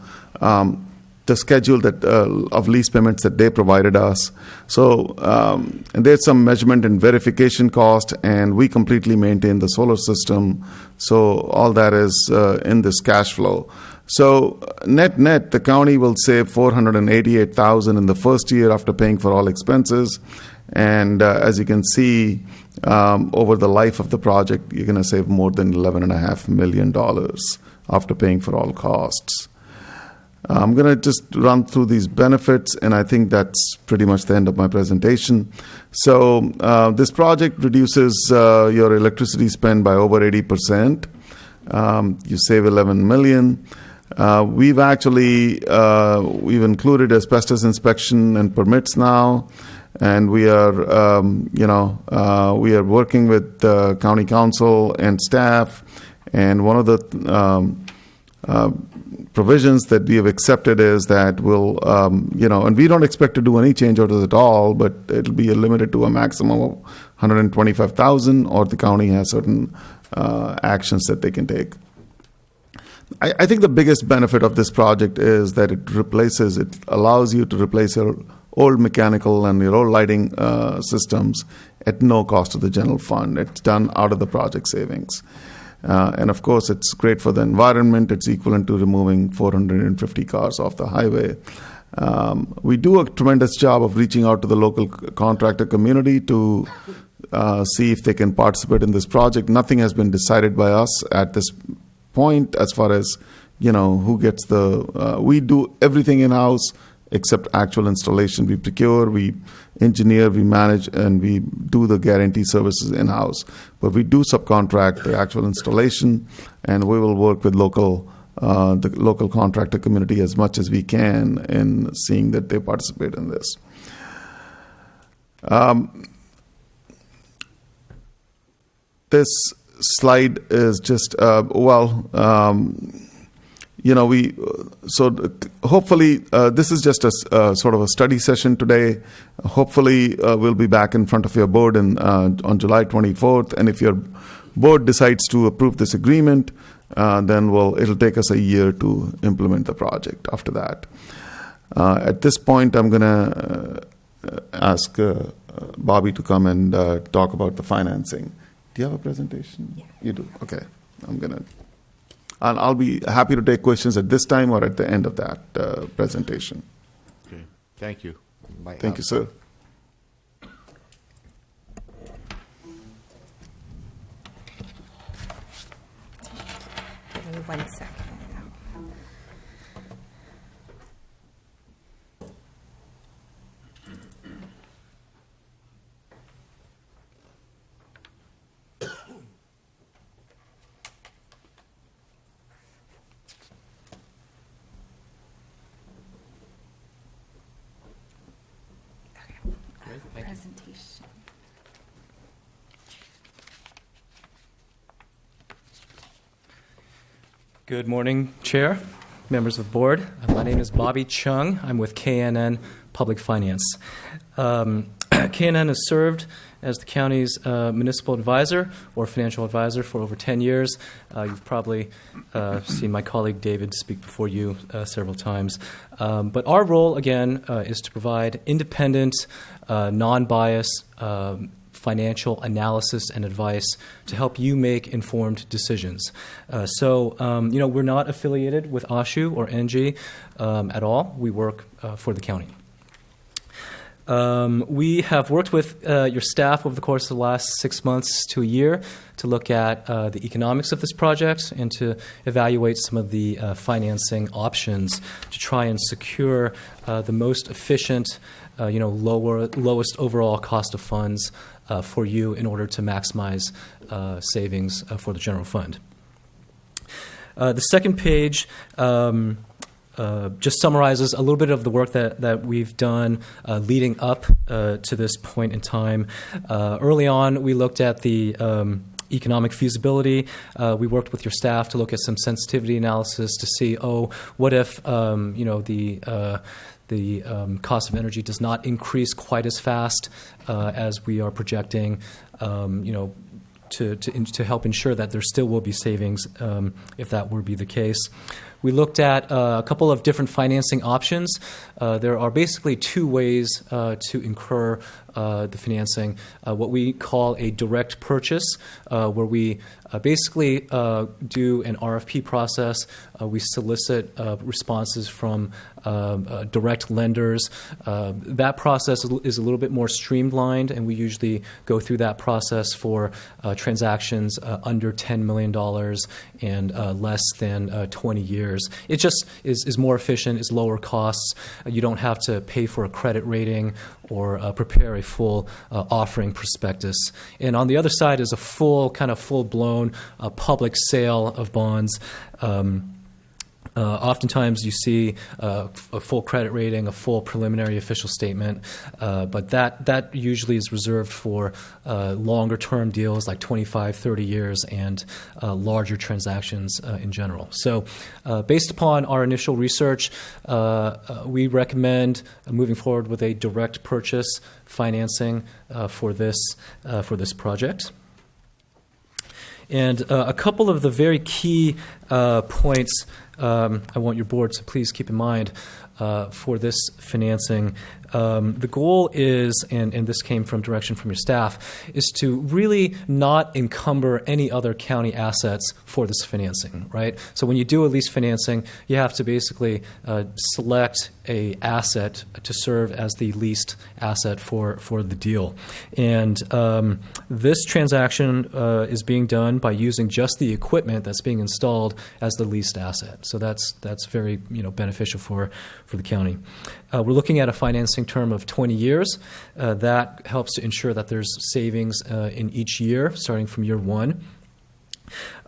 the schedule that of lease payments that they provided us. So, and there's some measurement and verification cost, and we completely maintain the solar system. So all that is in this cash flow. So net, the county will save $488,000 in the first year after paying for all expenses. And as you can see, over the life of the project, you're going to save more than $11.5 million after paying for all costs. I'm going to just run through these benefits, and I think that's pretty much the end of my presentation. So this project reduces your electricity spend by over 80%. You save $11 million. We've included asbestos inspection and permits now, and we are, we are working with the county council and staff. And one of the provisions that we have accepted is that we'll, and we don't expect to do any change orders at all, but it'll be limited to a maximum of $125,000, or the county has certain actions that they can take. I think the biggest benefit of this project is that it allows you to replace your old mechanical and your old lighting systems at no cost to the general fund. It's done out of the project savings. And of course, it's great for the environment. It's equivalent to removing 450 cars off the highway. We do a tremendous job of reaching out to the local contractor community to see if they can participate in this project. Nothing has been decided by us at this point as far as, who gets we do everything in-house except actual installation. We procure, we engineer, we manage, and we do the guarantee services in-house. But we do subcontract the actual installation, and we will work with the local contractor community as much as we can in seeing that they participate in this. This slide is just, hopefully this is just a sort of a study session today. Hopefully we'll be back in front of your board on July 24th. And if your board decides to approve this agreement, then it'll take us a year to implement the project after that. At this point, I'm going to ask Bobby to come and talk about the financing. Do you have a presentation? Yeah. You do? Okay. I'll be happy to take questions at this time or at the end of that presentation. Okay. Thank you. Thank you, sir. Give me 1 second. Presentation. Good morning, Chair, members of the board. My name is Bobby Chung. I'm with KNN Public Finance. KNN has served as the county's municipal advisor or financial advisor for over 10 years. You've probably seen my colleague David speak before you several times. But our role, again, is to provide independent, non-biased financial analysis and advice to help you make informed decisions. We're not affiliated with ASHU or ENGIE at all. We work for the county. We have worked with your staff over the course of the last 6 months to a year to look at the economics of this project and to evaluate some of the financing options to try and secure the most efficient, lowest overall cost of funds for you in order to maximize savings for the general fund. The second page just summarizes a little bit of the work that we've done leading up to this point in time. Early on, we looked at the economic feasibility. We worked with your staff to look at some sensitivity analysis to see, what if the cost of energy does not increase quite as fast as we are projecting, to help ensure that there still will be savings if that were to be the case. We looked at a couple of different financing options. There are basically two ways to incur the financing. What we call a direct purchase, where we basically do an RFP process. We solicit responses from direct lenders. That process is a little bit more streamlined, and we usually go through that process for transactions under $10 million and less than 20 years. It just is more efficient, is lower costs. You don't have to pay for a credit rating or prepare a full offering prospectus. And on the other side is a full-blown public sale of bonds. Oftentimes you see a full credit rating, a full preliminary official statement, but that usually is reserved for longer-term deals like 25, 30 years and larger transactions in general. So based upon our initial research, we recommend moving forward with a direct purchase financing for this project. And a couple of the very key points I want your board to please keep in mind for this financing. The goal is, and this came from direction from your staff, is to really not encumber any other county assets for this financing, right? So when you do a lease financing, you have to basically select a asset to serve as the leased asset for the deal. And this transaction is being done by using just the equipment that's being installed as the leased asset. So that's very beneficial for the county. We're looking at a financing term of 20 years. That helps to ensure that there's savings in each year, starting from year one.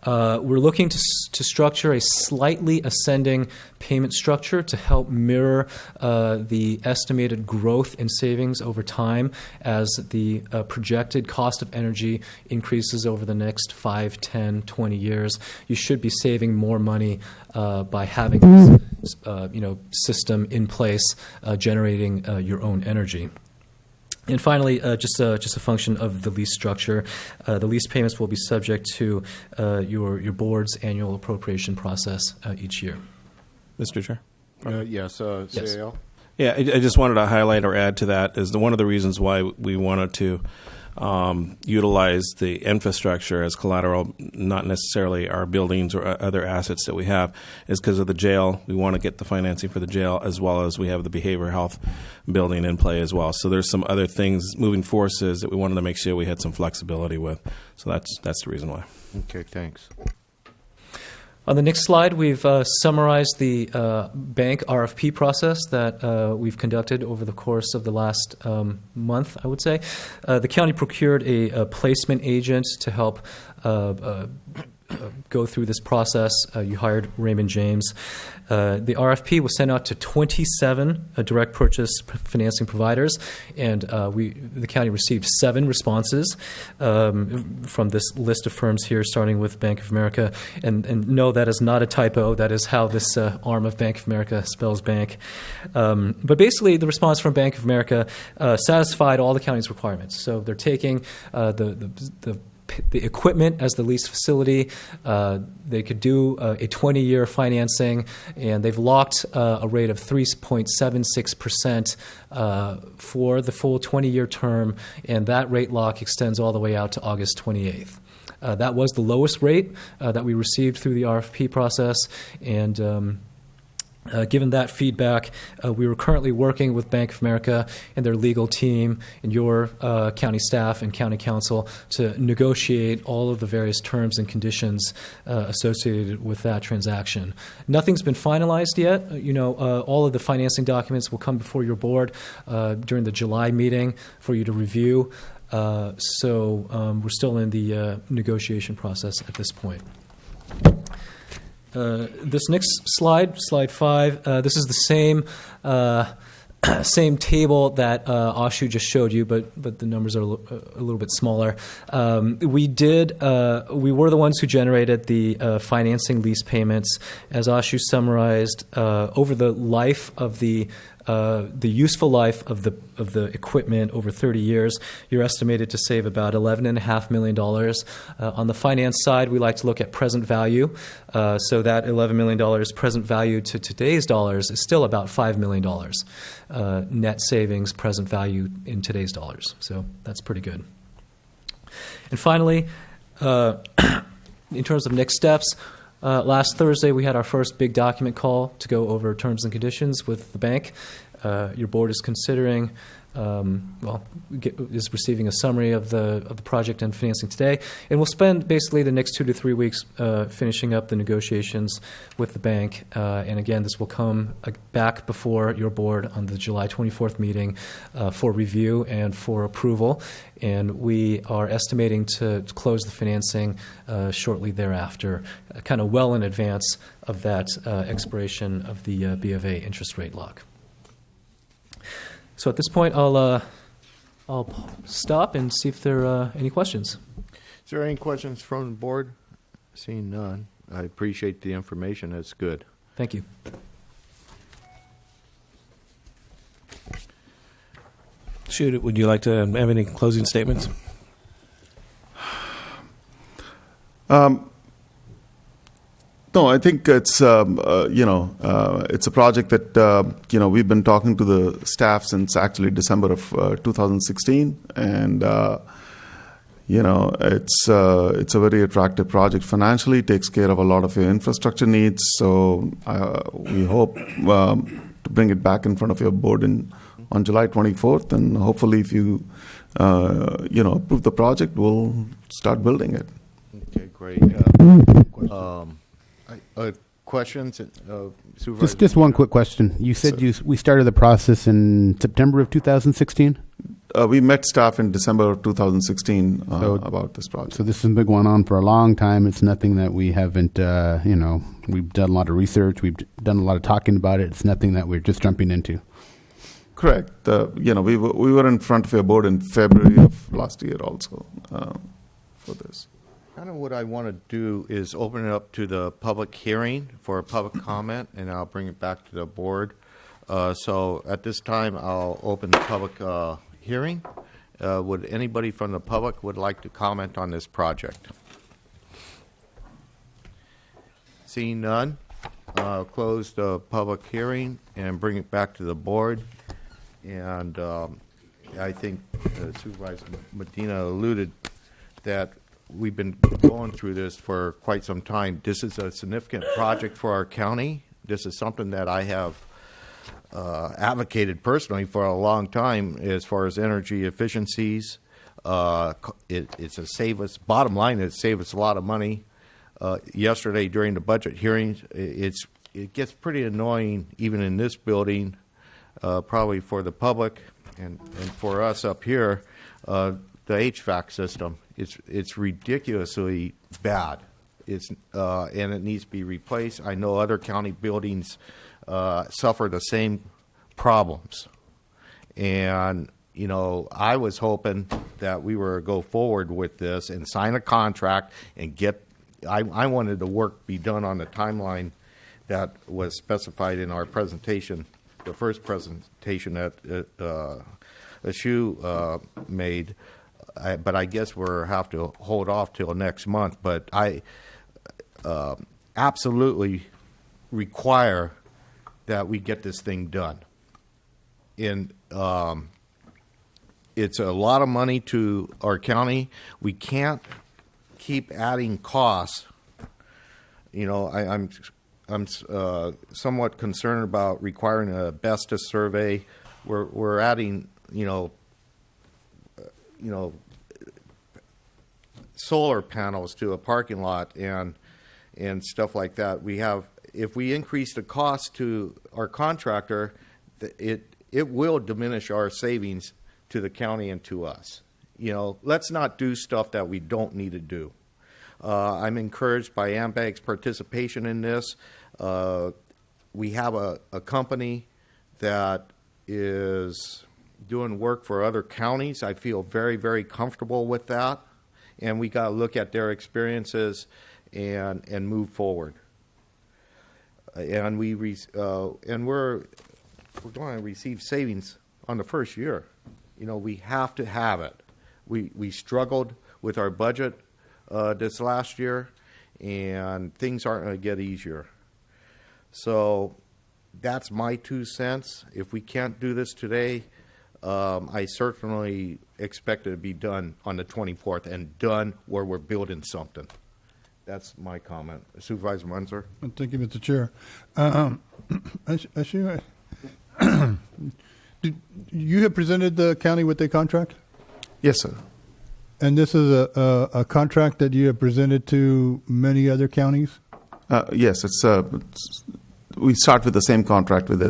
We're looking to structure a slightly ascending payment structure to help mirror the estimated growth in savings over time as the projected cost of energy increases over the next 5, 10, 20 years. You should be saving more money by having this system in place, generating your own energy. And finally, just a function of the lease structure, the lease payments will be subject to your board's annual appropriation process each year. Mr. Chair? Yes, CAO? Yeah, I just wanted to highlight or add to that is one of the reasons why we wanted to utilize the infrastructure as collateral, not necessarily our buildings or other assets that we have, is because of the jail. We want to get the financing for the jail, as well as we have the behavioral health building in play as well. So there's some other things, moving forces, that we wanted to make sure we had some flexibility with. So that's the reason why. Okay, thanks. On the next slide, we've summarized the bank RFP process that we've conducted over the course of the last month, I would say. The county procured a placement agent to help go through this process. You hired Raymond James. The RFP was sent out to 27 direct purchase financing providers, and the county received 7 responses from this list of firms here, starting with Bank of America. And no, that is not a typo. That is how this arm of Bank of America spells bank. But basically, the response from Bank of America satisfied all the county's requirements. So they're taking the equipment as the leased facility. They could do a 20-year financing, and they've locked a rate of 3.76% for the full 20-year term, and that rate lock extends all the way out to August 28th. That was the lowest rate that we received through the RFP process, and given that feedback, we were currently working with Bank of America and their legal team and your county staff and county council to negotiate all of the various terms and conditions associated with that transaction. Nothing's been finalized yet. All of the financing documents will come before your board during the July meeting for you to review. So we're still in the negotiation process at this point. This next slide, slide 5, this is the same table that Ashu just showed you, but the numbers are a little bit smaller. We were the ones who generated the financing lease payments. As Ashu summarized, over the life of the useful life of the equipment over 30 years, you're estimated to save about $11.5 million. On the finance side, we like to look at present value. So that $11 million present value to today's dollars is still about $5 million. Net savings, present value in today's dollars. So that's pretty good. And finally, in terms of next steps, last Thursday, we had our first big document call to go over terms and conditions with the bank. Your board is considering, is receiving a summary of the project and financing today. And we'll spend basically the next 2 to 3 weeks finishing up the negotiations with the bank. And again, this will come back before your board on the July 24th meeting for review and for approval. And we are estimating to close the financing shortly thereafter, kind of well in advance of that expiration of the B of A interest rate lock. So at this point, I'll stop and see if there are any questions. Is there any questions from the board? Seeing none, I appreciate the information. That's good. Thank you. Shoot, would you like to have any closing statements? No, I think it's it's a project that we've been talking to the staff since actually December of 2016, and it's a very attractive project financially. Takes care of a lot of your infrastructure needs. So we hope to bring it back in front of your board on July 24th, and hopefully, if you approve the project, we'll start building it. Okay, great. Questions, Supervisor? Just one quick question. You said we started the process in September of 2016? We met staff in December of 2016 about this project. So this has been going on for a long time. It's nothing that we haven't, we've done a lot of research. We've done a lot of talking about it. It's nothing that we're just jumping into. Correct. We were in front of your board in February of last year also for this. Kind of what I want to do is open it up to the public hearing for a public comment, and I'll bring it back to the board. So at this time, I'll open the public hearing. Would anybody from the public would like to comment on this project? Seeing none, I'll close the public hearing and bring it back to the board. And I think Supervisor Medina alluded that we've been going through this for quite some time. This is a significant project for our county. This is something that I have advocated personally for a long time as far as energy efficiencies. It's a save us, bottom line, it save us a lot of money. yesterday during the budget hearings, it gets pretty annoying even in this building, probably for the public and for us up here. The HVAC system, it's ridiculously bad. And it needs to be replaced. I know other county buildings suffer the same problems. And, you know, I was hoping that we were to go forward with this and sign a contract and I wanted the work be done on the timeline that was specified in our presentation, the first presentation that Ashu made. But I guess we'll have to hold off till next month. But I absolutely require that we get this thing done. And it's a lot of money to our county. We can't keep adding costs. You know, I'm somewhat concerned about requiring an asbestos survey. We're adding, you know, solar panels to a parking lot and stuff like that. If we increase the cost to our contractor, it will diminish our savings to the county and to us. You know, let's not do stuff that we don't need to do. I'm encouraged by AMBAG's participation in this. We have a company that is doing work for other counties. I feel very, very comfortable with that. And we got to look at their experiences and move forward. And we're going to receive savings on the first year. You know, we have to have it. We struggled with our budget this last year, and things aren't going to get easier. So that's my 2 cents. If we can't do this today, I certainly expect it to be done on the 24th and done where we're building something. That's my comment. Supervisor Munzer. Thank you, Mr. Chair. You have presented the county with a contract? Yes, sir. And this is a contract that you have presented to many other counties? Yes, we start with the same contract with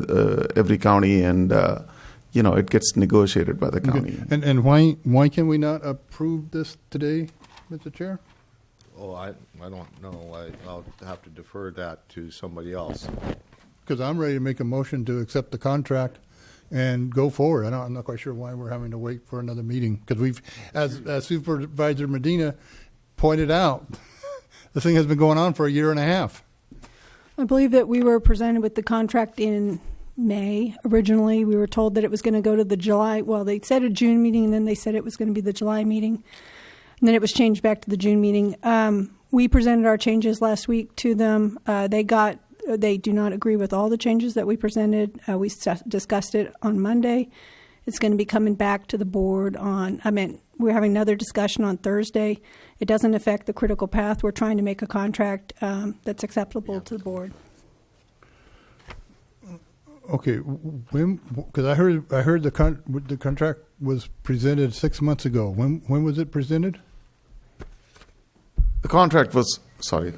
every county, and it gets negotiated by the county. Okay. And why can we not approve this today, Mr. Chair? Oh, I don't know. I'll have to defer that to somebody else. Because I'm ready to make a motion to accept the contract and go forward. I'm not quite sure why we're having to wait for another meeting. Because we've, as Supervisor Medina pointed out, this thing has been going on for a year and a half. I believe that we were presented with the contract in May. Originally, we were told that it was going to go to the July, well, they said a June meeting, and then they said it was going to be the July meeting. And then it was changed back to the June meeting. We presented our changes last week to them. They do not agree with all the changes that we presented. We discussed it on Monday. It's going to be coming back to the board we're having another discussion on Thursday. It doesn't affect the critical path. We're trying to make a contract that's acceptable to the board. Okay, because I heard the contract was presented 6 months ago. When was it presented? The contract was, sorry.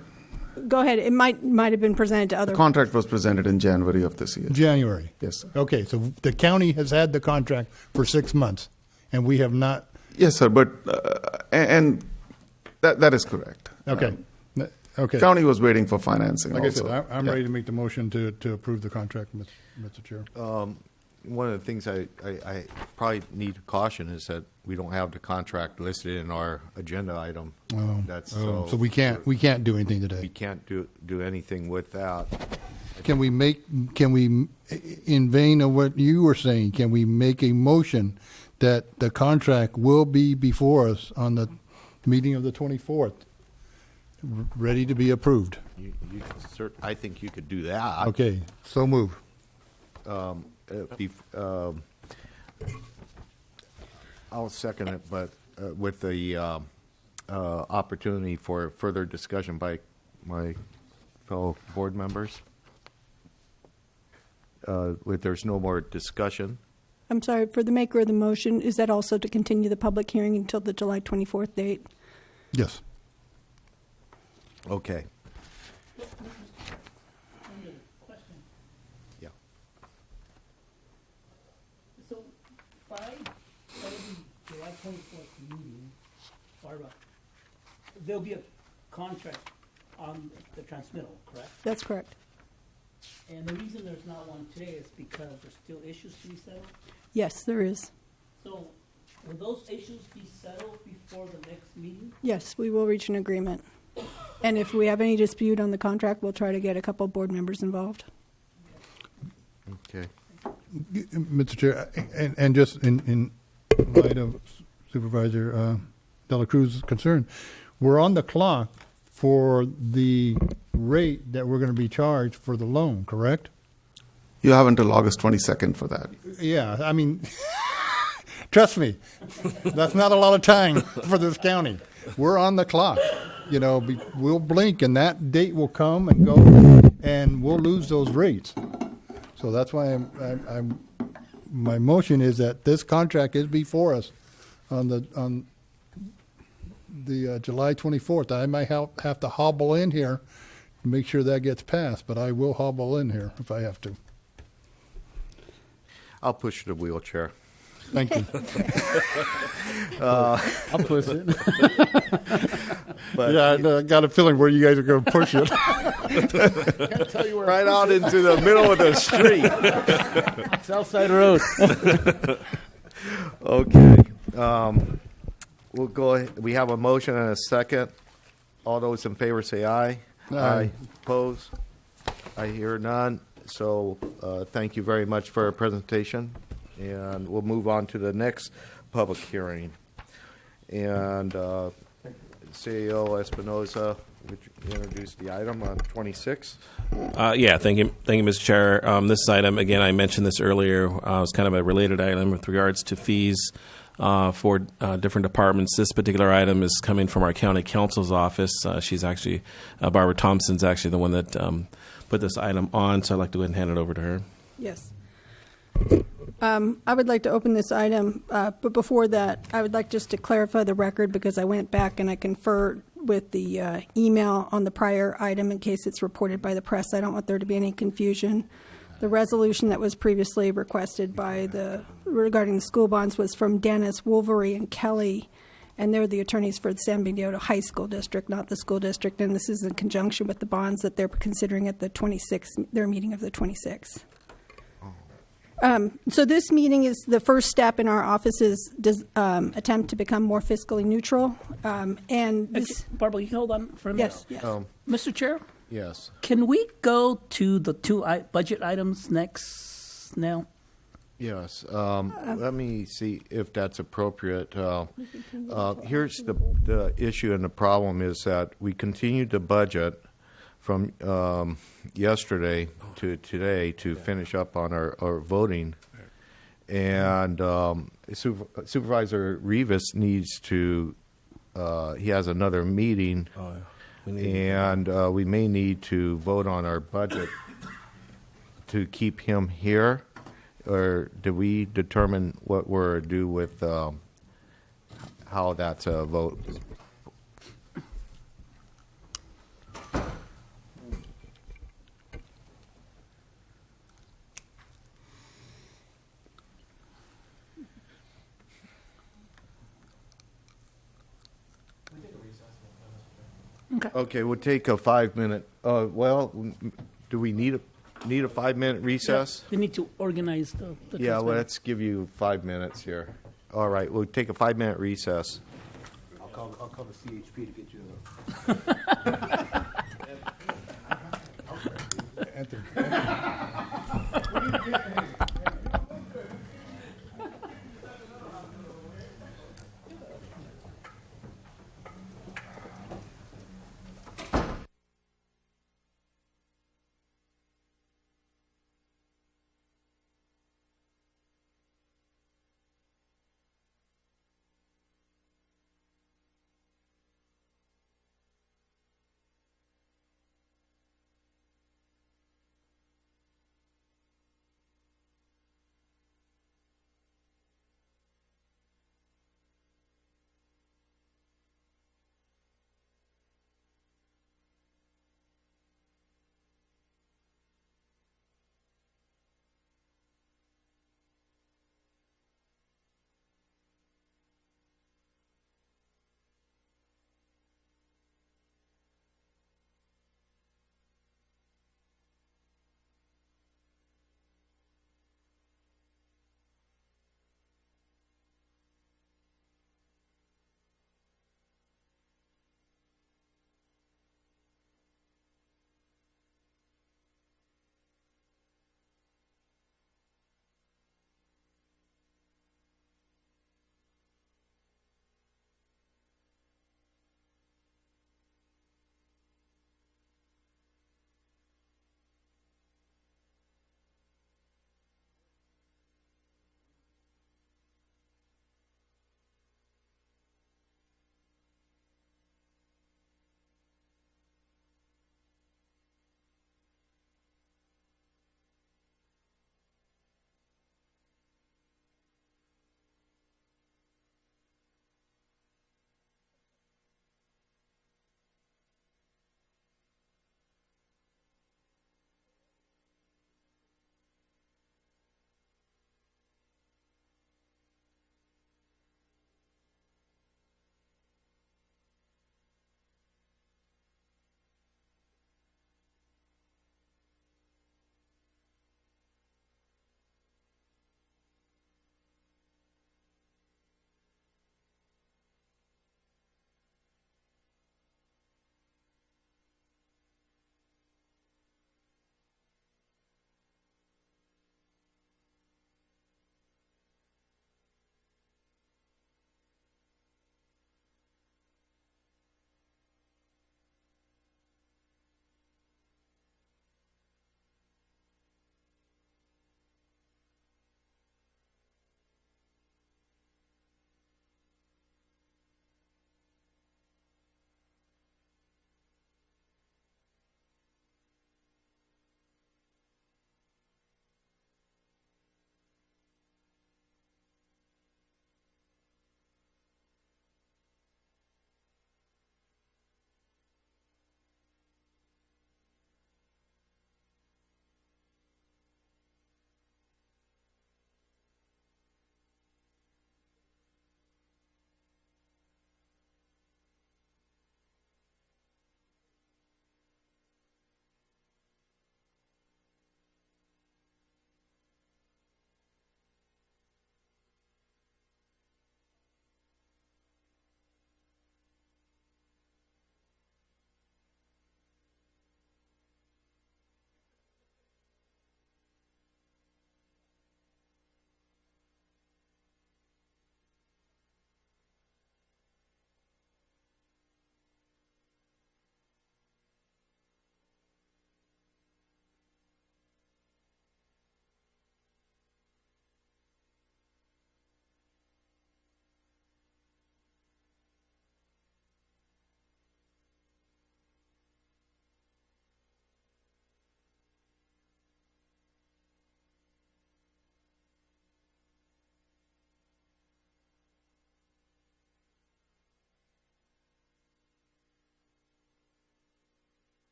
Go ahead. It might have been presented to other. The contract was presented in January of this year. January. Yes, sir. Okay, so the county has had the contract for 6 months, and we have not. Yes, sir. But and that is correct. Okay. Okay. County was waiting for financing. Like also. I said, I'm ready to make the motion to approve the contract, Mr. Chair. One of the things I probably need to caution is that we don't have the contract listed in our agenda item. So we can't do anything today. We can't do anything with that. Can we, in vain of what you were saying, can we make a motion that the contract will be before us on the meeting of the 24th, ready to be approved? I think you could do that. Okay, so move. I'll second it, but with the opportunity for further discussion by my fellow board members. If there's no more discussion. I'm sorry, for the maker of the motion, is that also to continue the public hearing until the July 24th date? Yes. Okay. Question. Yeah. So by the July 24th meeting, Barbara, there'll be a contract on the transmittal, correct? That's correct. And the reason there's not one today is because there's still issues to be settled. Yes, there is. So will those issues be settled before the next meeting? Yes, we will reach an agreement. And if we have any dispute on the contract, we'll try to get a couple board members involved. Okay. Mr. Chair, and just in light of Supervisor Dela Cruz's concern, we're on the clock for the rate that we're going to be charged for the loan, correct? You have until August 22nd for that. Yeah, I mean, trust me, that's not a lot of time for this county. We're on the clock. You know, we'll blink and that date will come and go, and we'll lose those rates. So that's why my motion is that this contract is before us on the July 24th. I might have to hobble in here to make sure that gets passed, but I will hobble in here if I have to. I'll push the wheelchair. Thank you. I'll push it. Yeah, I got a feeling where you guys are going to push it. Gotta tell you, right out into the middle of the street. Southside Road. Okay. We'll go ahead. We have a motion and a second. All those in favor say aye. Aye. Oppose? I hear none. So thank you very much for your presentation. And we'll move on to the next public hearing. And CEO Espinoza, would you introduce the item on 26? Yeah, thank you, Mr. Chair. This item, again, I mentioned this earlier, was kind of a related item with regards to fees for different departments. This particular item is coming from our county counsel's office. She's actually, Barbara Thompson's actually the one that put this item on, so I'd like to go ahead and hand it over to her. Yes. I would like to open this item, but before that, I would like just to clarify the record because I went back and I conferred with the email on the prior item in case it's reported by the press. I don't want there to be any confusion. The resolution that was previously requested regarding the school bonds was from Dennis, Wolvery, and Kelly, and they're the attorneys for the San Bernardino High School District, not the school district, and this is in conjunction with the bonds that they're considering at their meeting of the 26th. So this meeting is the first step in our office's attempt to become more fiscally neutral. And this, Barbara, you hold on for a minute. Yes. Mr. Chair? Yes. Can we go to the two budget items next now? Yes. Let me see if that's appropriate. Here's the issue and the problem is that we continued the budget from yesterday to today to finish up on our voting. And Supervisor Rivas needs to, he has another meeting, and we may need to vote on our budget to keep him here. Or do we determine what we're do with how that's a vote? Okay, we'll take a 5-minute. Well, do we need a 5-minute recess? Yeah, they need to organize the Yeah, well, transmittal. let's give you 5 minutes here. All right, we'll take a 5-minute recess. I'll call the CHP to get you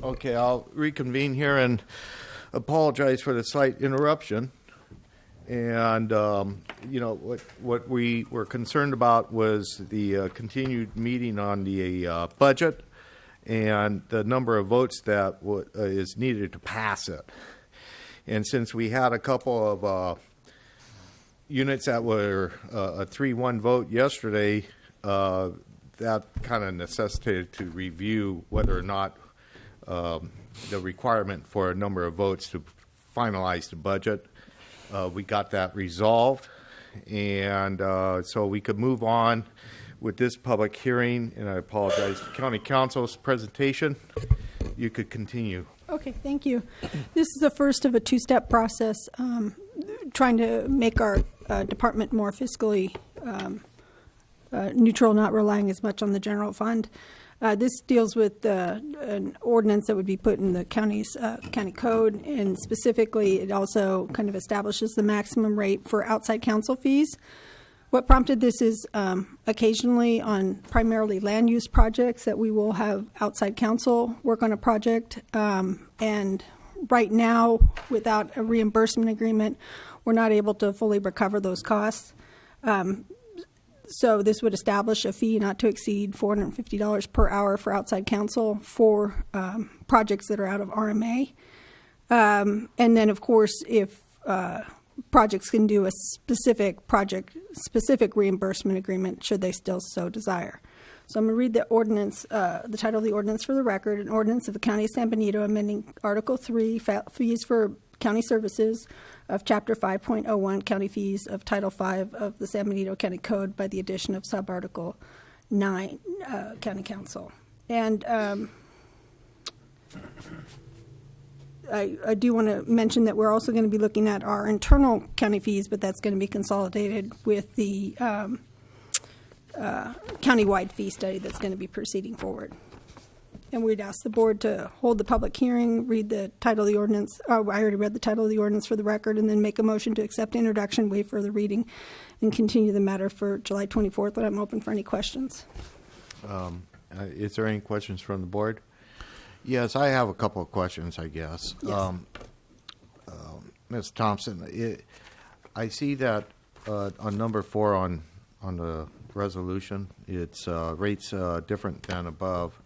Okay, I'll reconvene here and apologize for the slight interruption. And, what we were concerned about was the continued meeting on the budget and the number of votes that is needed to pass it. And since we had a couple of units that were a 3-1 vote yesterday, that kind of necessitated to review whether or not the requirement for a number of votes to finalize the budget. We got that resolved, and so we could move on with this public hearing, and I apologize to County Council's presentation. You could continue. Okay, thank you. This is the first of a two-step process, trying to make our department more fiscally neutral, not relying as much on the general fund. This deals with an ordinance that would be put in the county's county code, and specifically it also kind of establishes the maximum rate for outside counsel fees. What prompted this is occasionally on primarily land use projects that we will have outside counsel work on a project, and right now without a reimbursement agreement we're not able to fully recover those costs. So this would establish a fee not to exceed $450 per hour for outside counsel for projects that are out of RMA. And then, of course, if projects can do a specific reimbursement agreement, should they still so desire. So I'm going to read the ordinance, the title of the ordinance for the record: an ordinance of the County of San Benito amending Article 3, fees for county services of Chapter 5.01, county fees of Title 5 of the San Benito County Code by the addition of Subarticle 9, County Council. And I do want to mention that we're also going to be looking at our internal county fees, but that's going to be consolidated with the countywide fee study that's going to be proceeding forward. And we'd ask the board to hold the public hearing, read the title of the ordinance. I already read the title of the ordinance for the record, and then make a motion to accept introduction, waive further reading, and continue the matter for July 24th. But I'm open for any questions. Is there any questions from the board? Yes, I have a couple of questions, I guess. Yes. Ms. Thompson, I see that on number 4 on the resolution, it's rates different than above.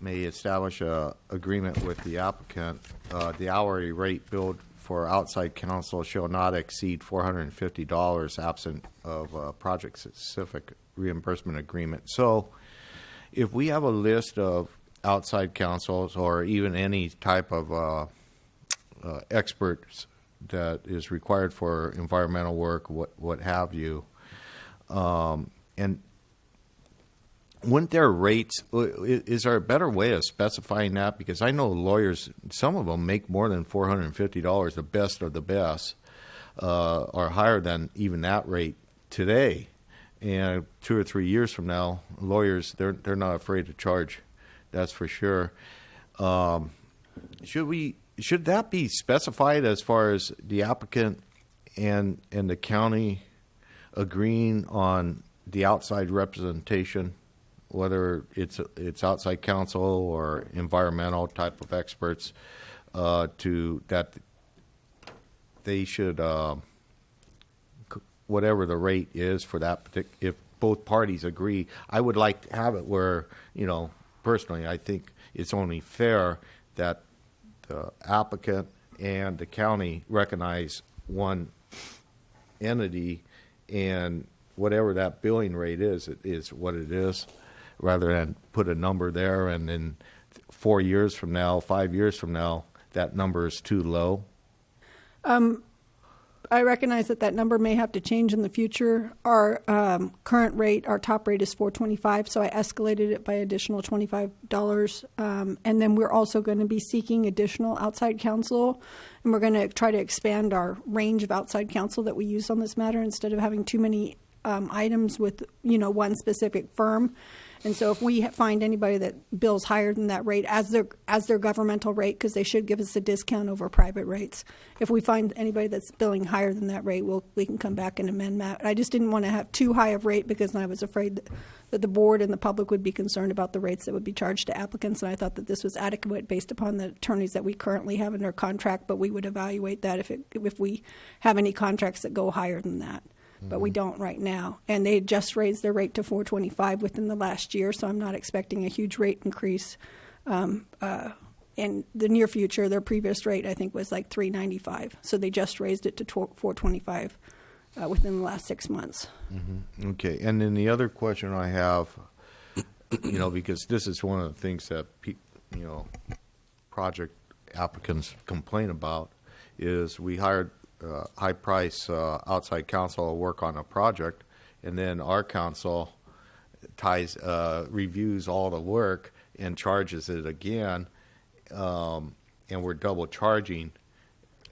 May establish a agreement with the applicant. The hourly rate billed for outside counsel shall not exceed $450 absent of project-specific reimbursement agreement. So if we have a list of outside counsels or even any type of experts that is required for environmental work, what have you, and wouldn't their rates, is there a better way of specifying that? Because I know lawyers, some of them make more than $450, the best of the best, are higher than even that rate today. And 2 or 3 years from now, lawyers, they're not afraid to charge, that's for sure. Should that be specified as far as the applicant and the county agreeing on the outside representation, whether it's outside counsel or environmental type of experts, to that they should, whatever the rate is for that particular, if both parties agree. I would like to have it where, personally, I think it's only fair that the applicant and the county recognize one entity, and whatever that billing rate is, it is what it is, rather than put a number there and then 4 years from now, 5 years from now, that number is too low. I recognize that number may have to change in the future. Our current rate, our top rate is $425, so I escalated it by additional $25. And then we're also going to be seeking additional outside counsel, and we're going to try to expand our range of outside counsel that we use on this matter instead of having too many items with, one specific firm. And so if we find anybody that bills higher than that rate as their governmental rate, because they should give us a discount over private rates. If we find anybody that's billing higher than that rate, we can come back and amend that. I just didn't want to have too high of rate because I was afraid that the board and the public would be concerned about the rates that would be charged to applicants. And I thought that this was adequate based upon the attorneys that we currently have in our contract, but we would evaluate that if we have any contracts that go higher than that. But we don't right now. And they just raised their rate to $4.25 within the last year, so I'm not expecting a huge rate increase. In the near future, their previous rate, I think, was like $3.95. So they just raised it to $4.25 within the last 6 months. Mm-hmm. Okay. And then the other question I have, because this is one of the things that, project applicants complain about, is we hired high price outside counsel to work on a project, and then our counsel reviews all the work and charges it again, and we're double charging.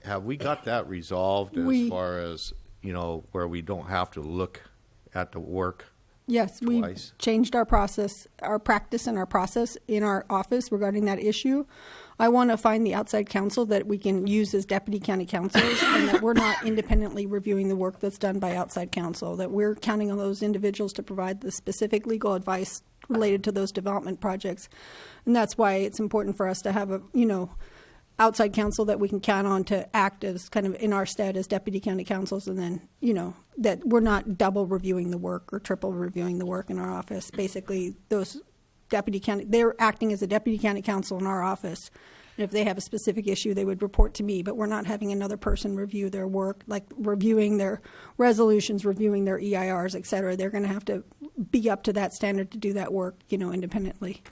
Have we got that resolved as far as where we don't have to look at the work? Yes, we've changed our practice and our process in our office regarding that issue. I want to find the outside counsel that we can use as deputy county counsels, and that we're not independently reviewing the work that's done by outside counsel, that we're counting on those individuals to provide the specific legal advice related to those development projects. And that's why it's important for us to have a, outside counsel that we can count on to act as kind of in our stead as deputy county counsels, and then, that we're not double reviewing the work or triple reviewing the work in our office. Basically, those they're acting as a deputy county counsel in our office. And if they have a specific issue, they would report to me, but we're not having another person review their work, like reviewing their resolutions, reviewing their EIRs, et cetera. They're going to have to be up to that standard to do that work, independently.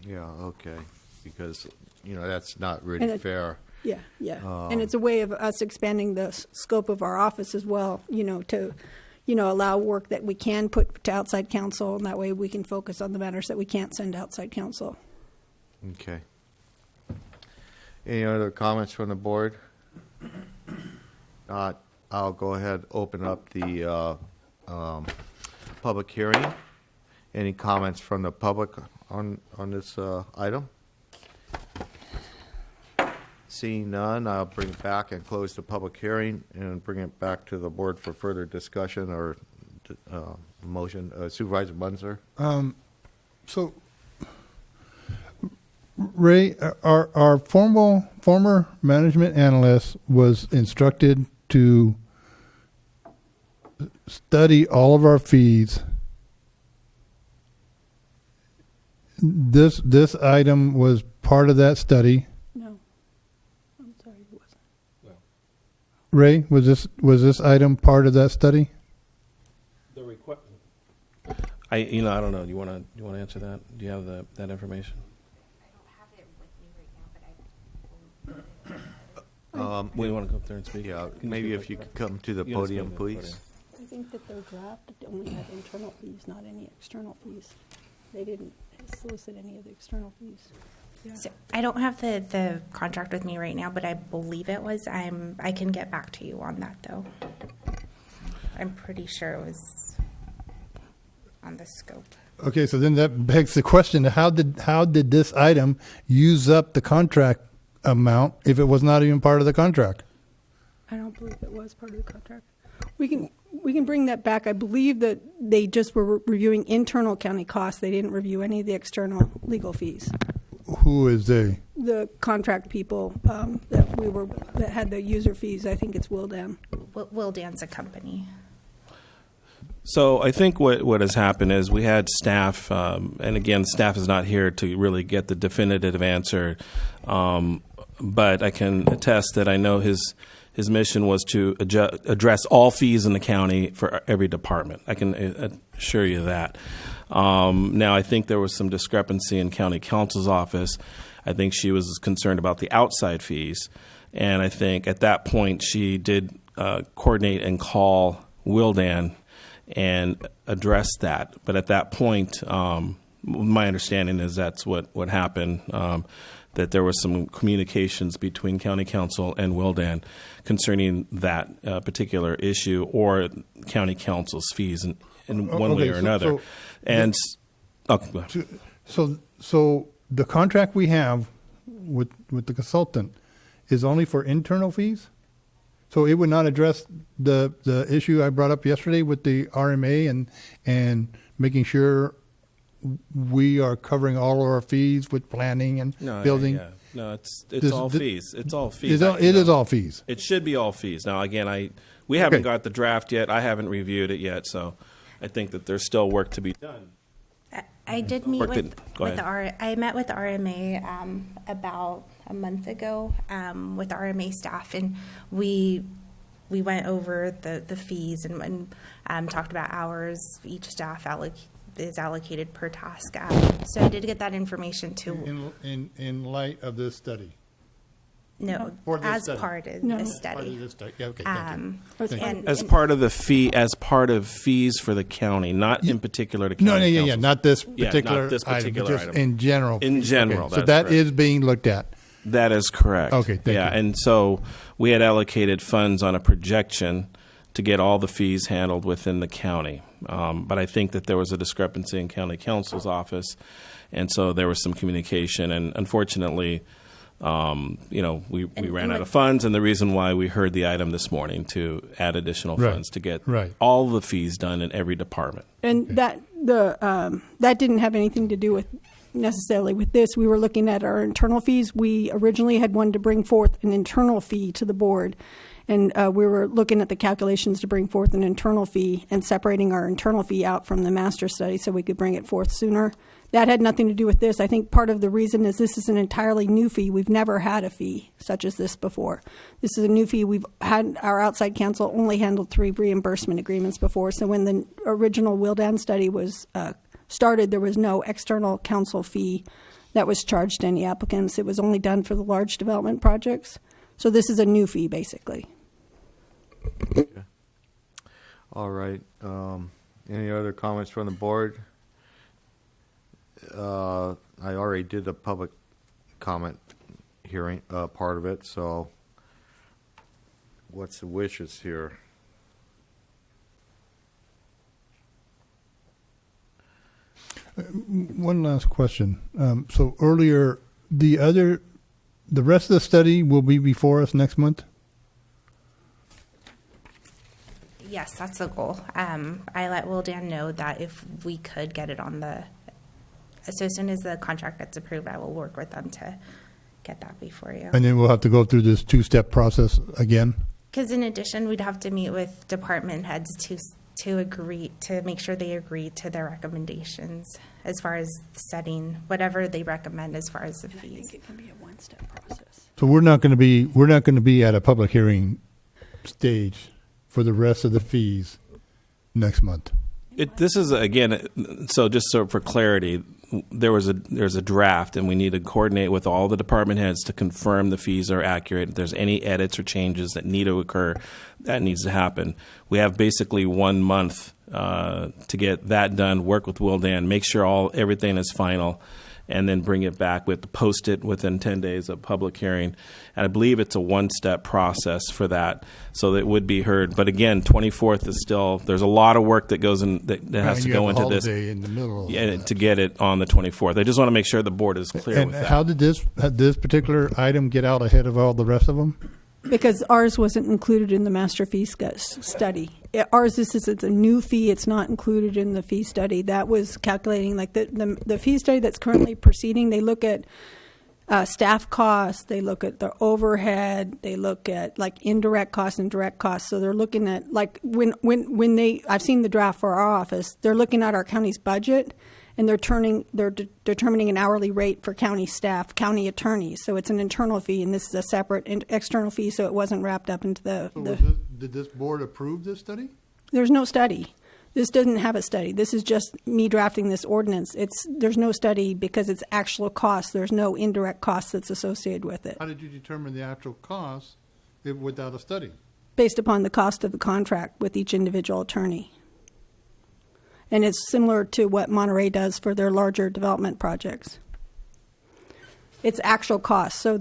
Yeah, okay. Because, that's not really fair. Yeah. And it's a way of us expanding the scope of our office as well, to allow work that we can put to outside counsel, and that way we can focus on the matters that we can't send to outside counsel. Okay. Any other comments from the board? Not. I'll go ahead, open up the public hearing. Any comments from the public on this item? Seeing none, I'll bring it back and close the public hearing and bring it back to the board for further discussion or motion. Supervisor Munzer? So, Ray, our former management analyst was instructed to study all of our fees. This item was part of that study. Ray, was this item part of that study? The request. I don't know. Do you want to answer that? Do you have that information? We want to go up there and speak. Yeah, maybe if you could come to the podium, please. I think that their draft only had internal fees, not any external fees. They didn't solicit any of the external fees. Yeah. So I don't have the contract with me right now, but I believe it was. I can get back to you on that, though. I'm pretty sure it was on the scope. Okay, so then that begs the question: how did this item use up the contract amount if it was not even part of the contract? I don't believe it was part of the contract. We can bring that back. I believe that they just were reviewing internal county costs. They didn't review any of the external legal fees. Who is they? The contract people that had the user fees. I think it's Wildan. Wildan's a company. So I think what has happened is we had staff, and again, staff is not here to really get the definitive answer, but I can attest that I know his mission was to address all fees in the county for every department. I can assure you that. Now, I think there was some discrepancy in county counsel's office. I think she was concerned about the outside fees, and I think at that point she did coordinate and call Wildan and address that. But at that point, my understanding is that's what happened. that there was some communications between County Council and Wildan concerning that particular issue or County Council's fees in one way or another. So the contract we have with the consultant is only for internal fees? So it would not address the issue I brought up yesterday with the RMA and making sure we are covering all of our fees with planning and building? No, it's all fees. It's all fees. It is all fees. It should be all fees. Now, again, we haven't got the draft yet. I haven't reviewed it yet, so I think that there's still work to be done. I did meet I met with the RMA about a month ago with the RMA staff, and we went over the fees and talked about hours each staff is allocated per task. So I did get that information too. In light of this study? No, as part of this study. Yeah, okay, thank you. As part of the fee, as part of fees for the county, not in particular to county councils. Not this particular, not this particular item, but just in general. In general, okay. So that is being looked at. That is correct. Okay, thank you. And so we had allocated funds on a projection to get all the fees handled within the county. But I think that there was a discrepancy in county council's office, and so there was some communication. And unfortunately, we ran out of funds, and the reason why we heard the item this morning to add additional funds to get all the fees done in every department. And that didn't have anything to do with necessarily with this. We were looking at our internal fees. We originally had wanted to bring forth an internal fee to the board, and we were looking at the calculations to bring forth an internal fee and separating our internal fee out from the master study so we could bring it forth sooner. That had nothing to do with this. I think part of the reason is this is an entirely new fee. We've never had a fee such as this before. This is a new fee. We've had our outside counsel only handled 3 reimbursement agreements before. So when the original Wildan study was started, there was no external counsel fee that was charged to any applicants. It was only done for the large development projects. So this is a new fee, basically. Okay. All right. Any other comments from the board? I already did the public comment hearing part of it, so what's the wishes here? One last question. So earlier, the rest of the study will be before us next month? Yes, that's the goal. I let Wildan know that if we could get it on so as soon as the contract gets approved, I will work with them to get that before you. And then we'll have to go through this 2-step process again? Because in addition, we'd have to meet with department heads to agree, to make sure they agree to their recommendations as far as setting whatever they recommend as far as the fees. I think it can be a 1-step process. So we're not going to be at a public hearing stage for the rest of the fees next month. This is again, just for clarity, there's a draft, and we need to coordinate with all the department heads to confirm the fees are accurate. If there's any edits or changes that need to occur, that needs to happen. We have basically 1 month to get that done. Work with Wildan, make sure everything is final, and then bring it back. We have to post it within 10 days of public hearing. And I believe it's a 1-step process for that, so that it would be heard. But again, 24th is still, there's a lot of work that goes in, that has to go into this in the middle to get it on the 24th. I just want to make sure the board is clear with that. And how did this particular item get out ahead of all the rest of them? Because ours wasn't included in the master fee study. Ours is a new fee. It's not included in the fee study. That was calculating, like the fee study that's currently proceeding. They look at staff costs. They look at the overhead. They look at like indirect costs and direct costs. So they're looking at like when I've seen the draft for our office. They're looking at our county's budget. And they're determining an hourly rate for county staff, county attorneys. So it's an internal fee, and this is a separate external fee, so it wasn't wrapped up into Did this board approve this study? There's no study. This doesn't have a study. This is just me drafting this ordinance. There's no study because it's actual cost. There's no indirect cost that's associated with it. How did you determine the actual cost without a study? Based upon the cost of the contract with each individual attorney. And it's similar to what Monterey does for their larger development projects. It's actual cost. So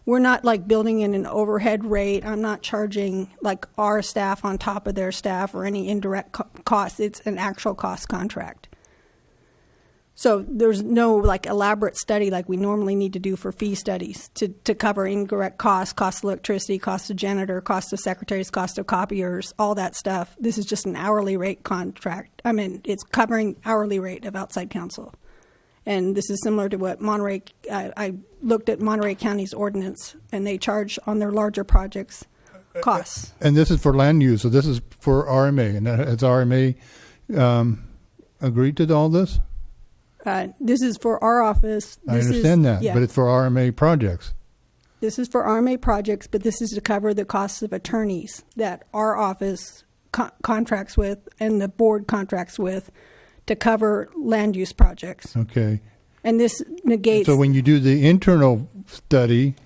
we're not like building in an overhead rate. I'm not charging like our staff on top of their staff or any indirect costs. It's an actual cost contract. So there's no like elaborate study like we normally need to do for fee studies to cover indirect costs, cost of electricity, cost of janitor, cost of secretaries, cost of copiers, all that stuff. This is just an hourly rate contract. I mean, it's covering hourly rate of outside counsel. And this is similar to what Monterey, I looked at Monterey County's ordinance, and they charge on their larger projects costs. And this is for land use, so this is for RMA. And has RMA agreed to all this? This is for our office. I understand that, yeah. but it's for RMA projects. This is for RMA projects, but this is to cover the costs of attorneys that our office contracts with and the board contracts with to cover land use projects. Okay. And this negates. So when you do the internal study,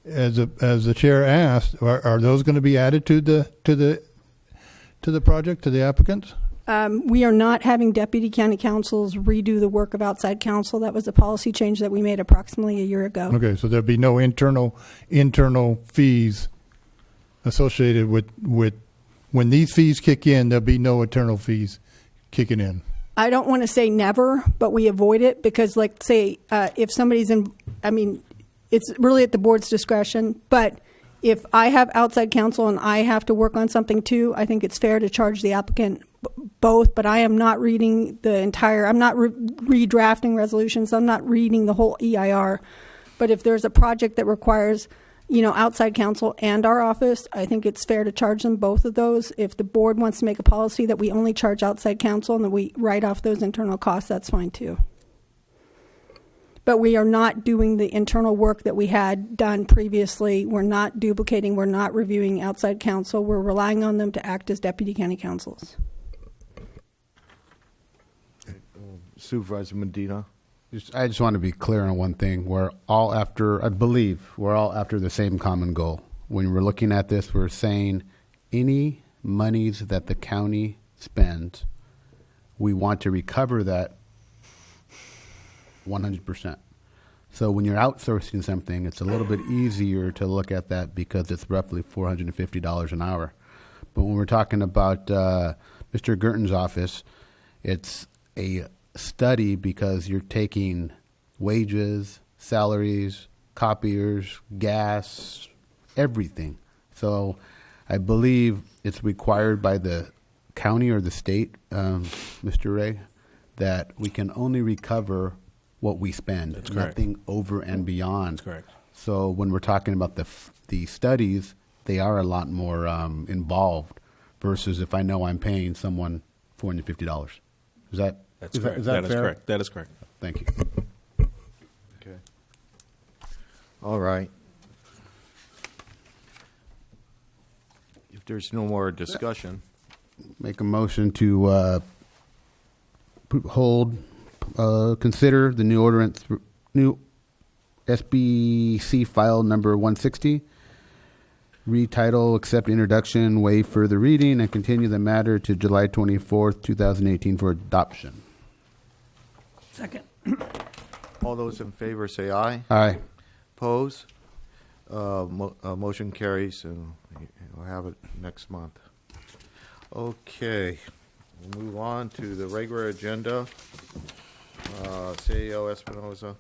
as the chair asked, are those going to be added to the project, to the applicants? We are not having deputy county counsels redo the work of outside counsel. That was a policy change that we made approximately a year ago. Okay, so there'll be no internal fees associated with when these fees kick in. There'll be no internal fees kicking in. I don't want to say never, but we avoid it because, like, say, if somebody's in, I mean, it's really at the board's discretion. But if I have outside counsel and I have to work on something too, I think it's fair to charge the applicant both. But I am not reading the entire, I'm not redrafting resolutions. I'm not reading the whole EIR. But if there's a project that requires, outside counsel and our office, I think it's fair to charge them both of those. If the board wants to make a policy that we only charge outside counsel and that we write off those internal costs, that's fine too. But we are not doing the internal work that we had done previously. We're not duplicating. We're not reviewing outside counsel. We're relying on them to act as deputy county counsels. Supervisor Medina. I just want to be clear on one thing. I believe we're all after the same common goal. When we're looking at this, we're saying any monies that the county spends, we want to recover that 100%. So when you're outsourcing something, it's a little bit easier to look at that because it's roughly $450 an hour. But when we're talking about Mr. Gerton's office, it's a study because you're taking wages, salaries, copiers, gas, everything. So I believe it's required by the county or the state, Mr. Ray, that we can only recover what we spend. That's correct. Nothing over and beyond. That's correct. So when we're talking about the studies, they are a lot more involved versus if I know I'm paying someone $450. That's correct. That is correct. That is correct. Thank you. Okay. All right. If there's no more discussion, Make a motion to consider the new SBC file number 160, retitle, accept introduction, waive further reading, and continue the matter to July 24th, 2018 for adoption. Second. all those in favor say aye. Aye. Oppose? Motion carries, and we'll have it next month. Okay, we'll move on to the regular agenda. CEO Espinoza.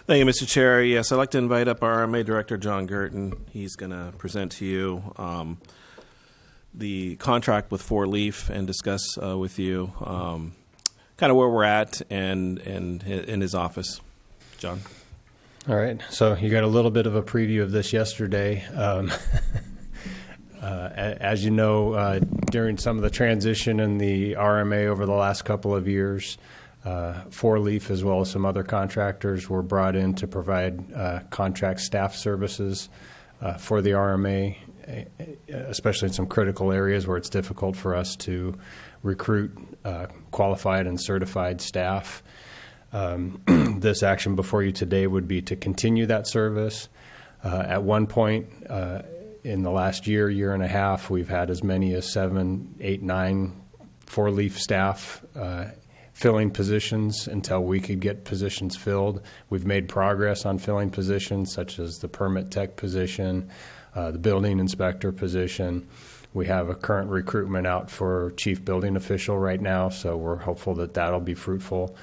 Thank you, Mr. Chair. Yes, I'd like to invite up our RMA Director, John Gerton. He's going to present to you the contract with 4Leaf and discuss with you kind of where we're at and in his office. John. All right. So you got a little bit of a preview of this yesterday. As you know, during some of the transition in the RMA over the last couple of years, 4Leaf as well as some other contractors were brought in to provide contract staff services for the RMA, especially in some critical areas where it's difficult for us to recruit qualified and certified staff. This action before you today would be to continue that service. At one point in the last year and a half, we've had as many as 7, 8, 9 4Leaf staff filling positions until we could get positions filled. We've made progress on filling positions such as the permit tech position, the building inspector position. We have a current recruitment out for chief building official right now, so we're hopeful that that'll be fruitful.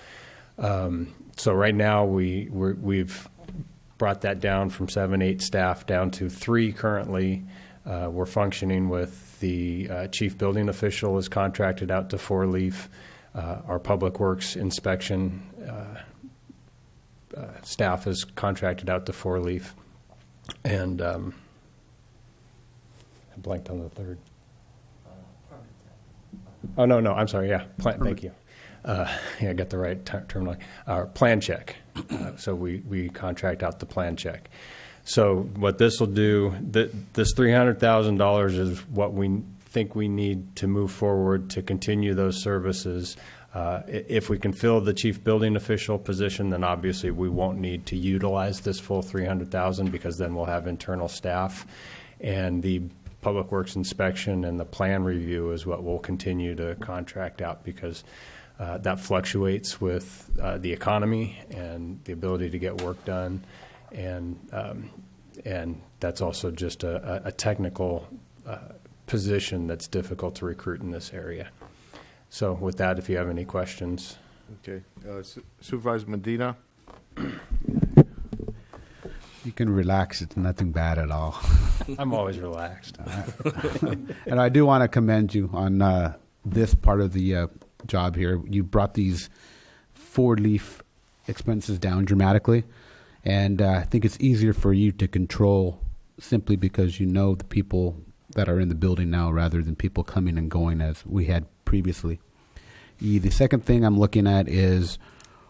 So right now we've brought that down from 7-8 staff down to 3 currently. We're functioning with the chief building official is contracted out to 4-leaf. Our public works inspection staff is contracted out to 4-leaf. And I blanked on the third. Oh, no, I'm sorry. Yeah, thank you. Yeah, I got the right terminology. Plan check. So we contract out the plan check. So what this will do, this $300,000 is what we think we need to move forward to continue those services. If we can fill the chief building official position, then obviously we won't need to utilize this full $300,000 because then we'll have internal staff, and the public works inspection and the plan review is what we'll continue to contract out because that fluctuates with the economy and the ability to get work done, and that's also just a technical position that's difficult to recruit in this area. So with that, if you have any questions. Okay. Supervisor Medina? You can relax. It's nothing bad at all. I'm always relaxed. And I do want to commend you on this part of the job here. You brought these 4-leaf expenses down dramatically, and I think it's easier for you to control simply because you know the people that are in the building now rather than people coming and going as we had previously. The second thing I'm looking at is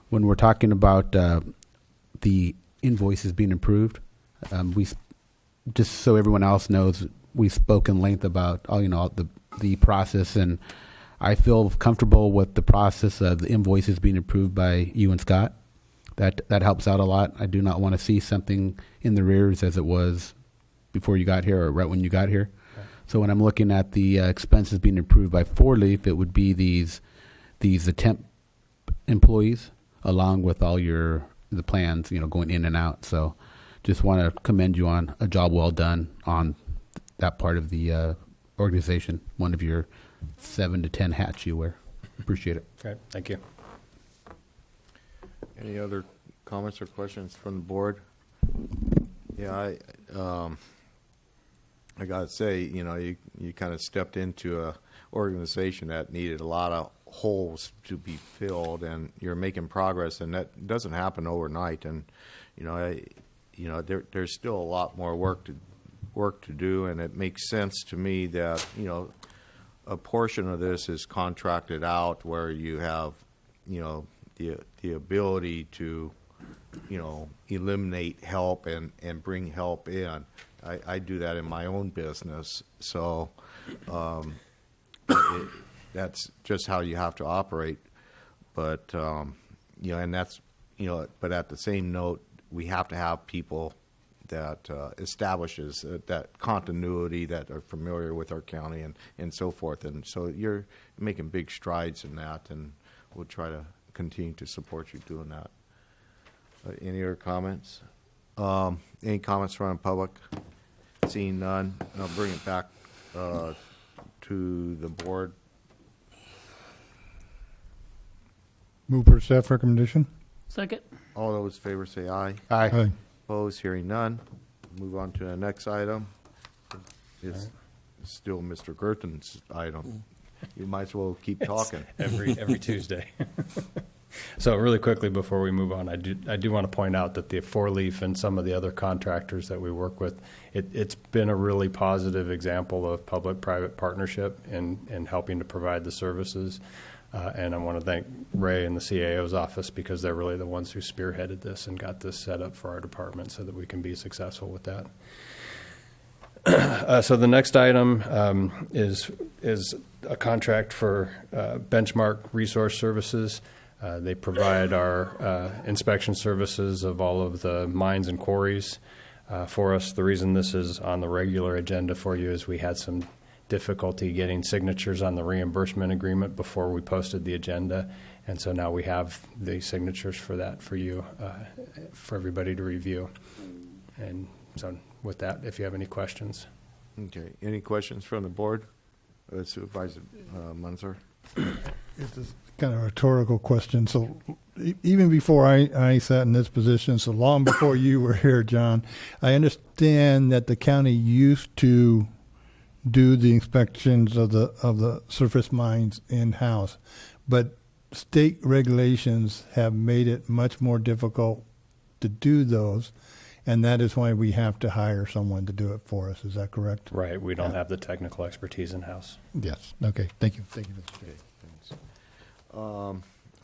when we're talking about the invoices being approved, we just so everyone else knows, we spoke in length about the process, and I feel comfortable with the process of the invoices being approved by you and Scott. That helps out a lot. I do not want to see something in the rears as it was before you got here or right when you got here. Okay. So when I'm looking at the expenses being approved by 4-leaf, it would be these temp employees along with all the plans, going in and out. So just want to commend you on a job well done on that part of the organization, one of your 7 to 10 hats you wear. Appreciate it. Okay, thank you. Any other comments or questions from the board? Yeah, I gotta say, you kind of stepped into a organization that needed a lot of holes to be filled, and you're making progress, and that doesn't happen overnight. And there's still a lot more work to do, and it makes sense to me that a portion of this is contracted out where you have the ability to eliminate help and bring help in. I do that in my own business, so that's just how you have to operate. But and that's but at the same note, we have to have people that establishes that continuity, that are familiar with our county and so forth. And so you're making big strides in that, and we'll try to continue to support you doing that. Any other comments? Any comments from the public? Seeing none, I'll bring it back to the board. Move for staff recommendation. Second. All those in favor say aye. Aye. Aye. Opposed? Hearing none. Move on to the next item. It's still Mr. Gerton's item. You might as well keep talking. Every Tuesday. So really quickly before we move on, I do want to point out that the 4-leaf and some of the other contractors that we work with, it's been a really positive example of public-private partnership in helping to provide the services. And I want to thank Ray and the CAO's office because they're really the ones who spearheaded this and got this set up for our department so that we can be successful with that. So the next item is a contract for Benchmark Resource Services. They provide our inspection services of all of the mines and quarries for us. The reason this is on the regular agenda for you is we had some difficulty getting signatures on the reimbursement agreement before we posted the agenda. And so now we have the signatures for that for you, for everybody to review. And so with that, if you have any questions. Okay. Any questions from the board? Supervisor Munzer? It's a kind of a rhetorical question. So even before I sat in this position, so long before you were here, John, I understand that the county used to do the inspections of the surface mines in-house, but state regulations have made it much more difficult to do those, and that is why we have to hire someone to do it for us. Is that correct? Right. We don't have the technical expertise in-house. Yes. Okay. Thank you. Thank you, Mr. Chair. Thanks.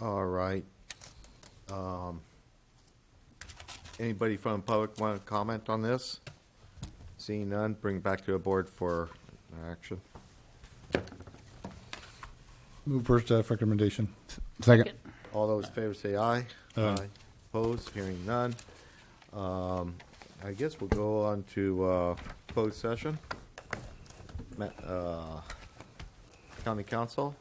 All right. Anybody from the public want to comment on this? Seeing none, bring it back to the board for action. Move first staff recommendation. Second. All those in favor say aye. Aye. Opposed? Hearing none. I guess we'll go on to closed session. County Council.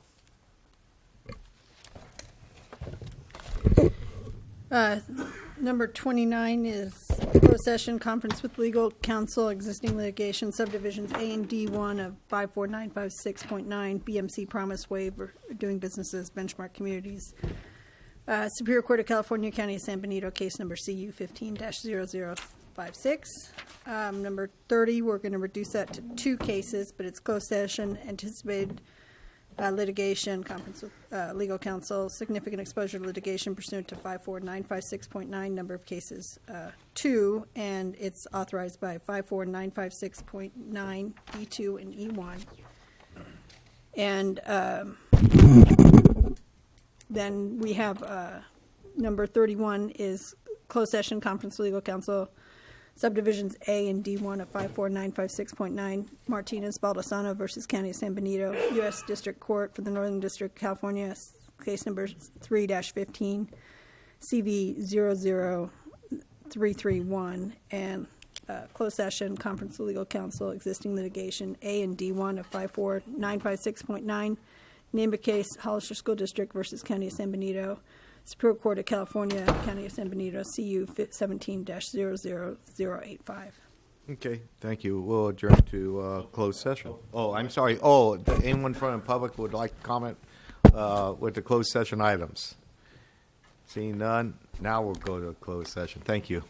Number 29 is closed session conference with legal counsel, existing litigation, subdivisions A and D1 of 54956.9, BMC promise waiver, doing businesses, benchmark communities. Superior Court of California, County of San Benito, case number CU 15-0056. Number 30, we're going to reduce that to 2 cases, but it's closed session, anticipated litigation, conference with legal counsel, significant exposure to litigation pursuant to 54956.9, number of cases 2, and it's authorized by 54956.9, E2 and E1. And then we have number 31 is closed session, conference with legal counsel, subdivisions A and D1 of 54956.9, Martinez Baldasano versus County of San Benito, U.S. District Court for the Northern District of California, case number 3-15, CV 00331, and closed session, conference with legal counsel, existing litigation, A and D1 of 54956.9, name of case, Hollister School District versus County of San Benito, Superior Court of California, County of San Benito, CU 17-00085. Okay, thank you. We'll adjourn to closed session. Oh, I'm sorry. Oh, anyone from the public would like to comment with the closed session items? Seeing none, now we'll go to closed session. Thank you.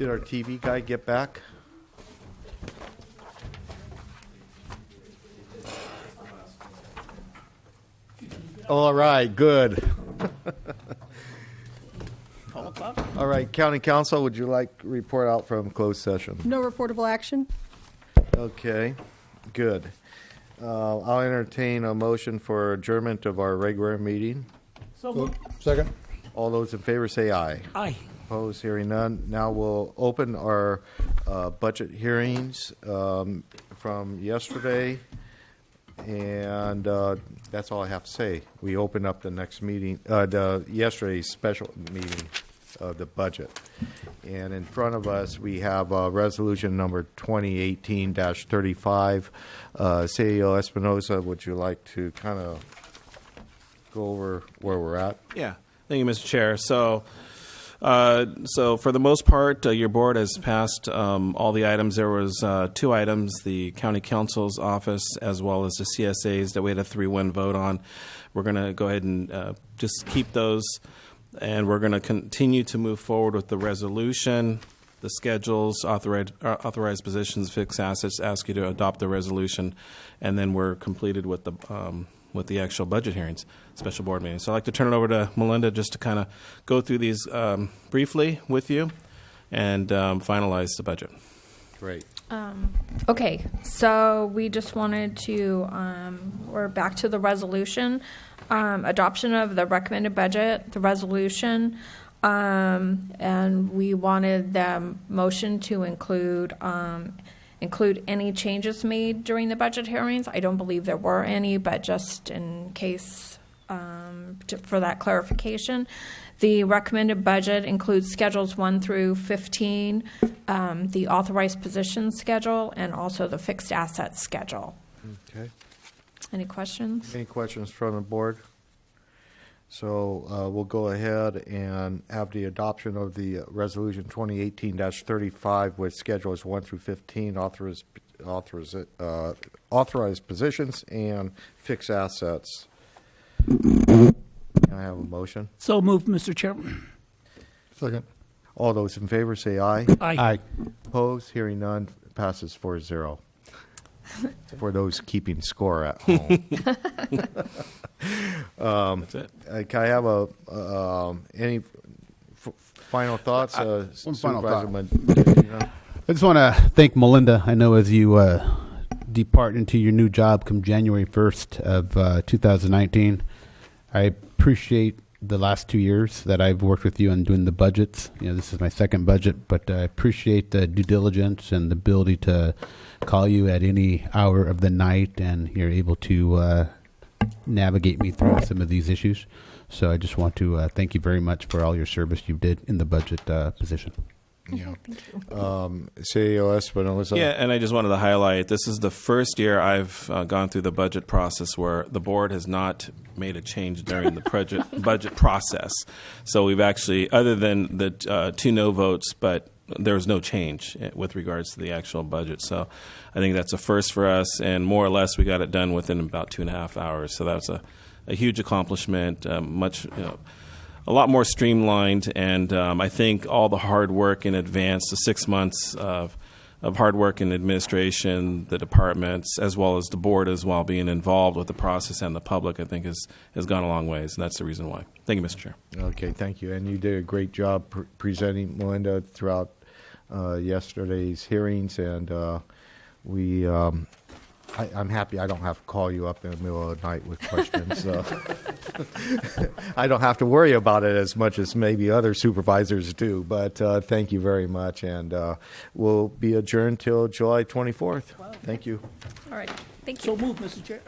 Did our TV guy get back? All right, good. All right, County Council, would you like to report out from closed session? No reportable action. Okay, good. I'll entertain a motion for adjournment of our regular meeting. So moved. Second. All those in favor say aye. Aye. Opposed, hearing none. Now we'll open our budget hearings from yesterday, and that's all I have to say. We open up the next meeting, yesterday's special meeting of the budget. And in front of us, we have resolution number 2018-35. CEO Espinoza, would you like to kind of go over where we're at? Yeah. Thank you, Mr. Chair. So for the most part, your board has passed all the items. There was 2 items, the County Council's office as well as the CSAs that we had a 3-1 vote on. We're going to go ahead and just keep those, and we're going to continue to move forward with the resolution, the schedules, authorized positions, fixed assets, ask you to adopt the resolution, and then we're completed with the actual budget hearings, special board meetings. So I'd like to turn it over to Melinda just to kind of go through these briefly with you and finalize the budget. Great. Okay, so we just wanted to, we're back to the resolution, adoption of the recommended budget, the resolution, and we wanted the motion to include any changes made during the budget hearings. I don't believe there were any, but just in case for that clarification. The recommended budget includes schedules 1 through 15, the authorized position schedule, and also the fixed assets schedule. Okay. Any questions? Any questions from the board? So we'll go ahead and have the adoption of the resolution 2018-35 with schedules 1 through 15, authorized positions and fixed assets. Can I have a motion? So moved, Mr. Chairman. Second. All those in favor say aye. Aye. Opposed? Hearing none. Passes 4-0. For those keeping score at home. That's it. Can I have any final thoughts? One final thought. Supervisor I just want to thank Melinda. I know as you depart into your new job come January 1st of 2019, I appreciate the last 2 years that I've worked with you on doing the budgets. You know, this is my second budget, but I appreciate the due diligence and the ability to call you at any hour of the night, and you're able to navigate me through some of these issues. So I just want to thank you very much for all your service you did in the budget position. Yeah. CEO Espinoza. Yeah, and I just wanted to highlight, this is the first year I've gone through the budget process where the board has not made a change during the budget process. So we've actually, other than the 2 no votes, but there was no change with regards to the actual budget. So I think that's a first for us, and more or less we got it done within about 2.5 hours. So that's a huge accomplishment, a lot more streamlined, and I think all the hard work in advance, the 6 months of hard work in administration, the departments, as well as the board as well, being involved with the process and the public, I think has gone a long ways, and that's the reason why. Thank you, Mr. Chair. Okay, thank you. And you did a great job presenting, Melinda, throughout yesterday's hearings, and I'm happy I don't have to call you up in the middle of the night with questions. I don't have to worry about it as much as maybe other supervisors do. But thank you very much, and we'll be adjourned till July 24th. Wow. Thank you. All right. Thank you. So moved, Mr. Chair.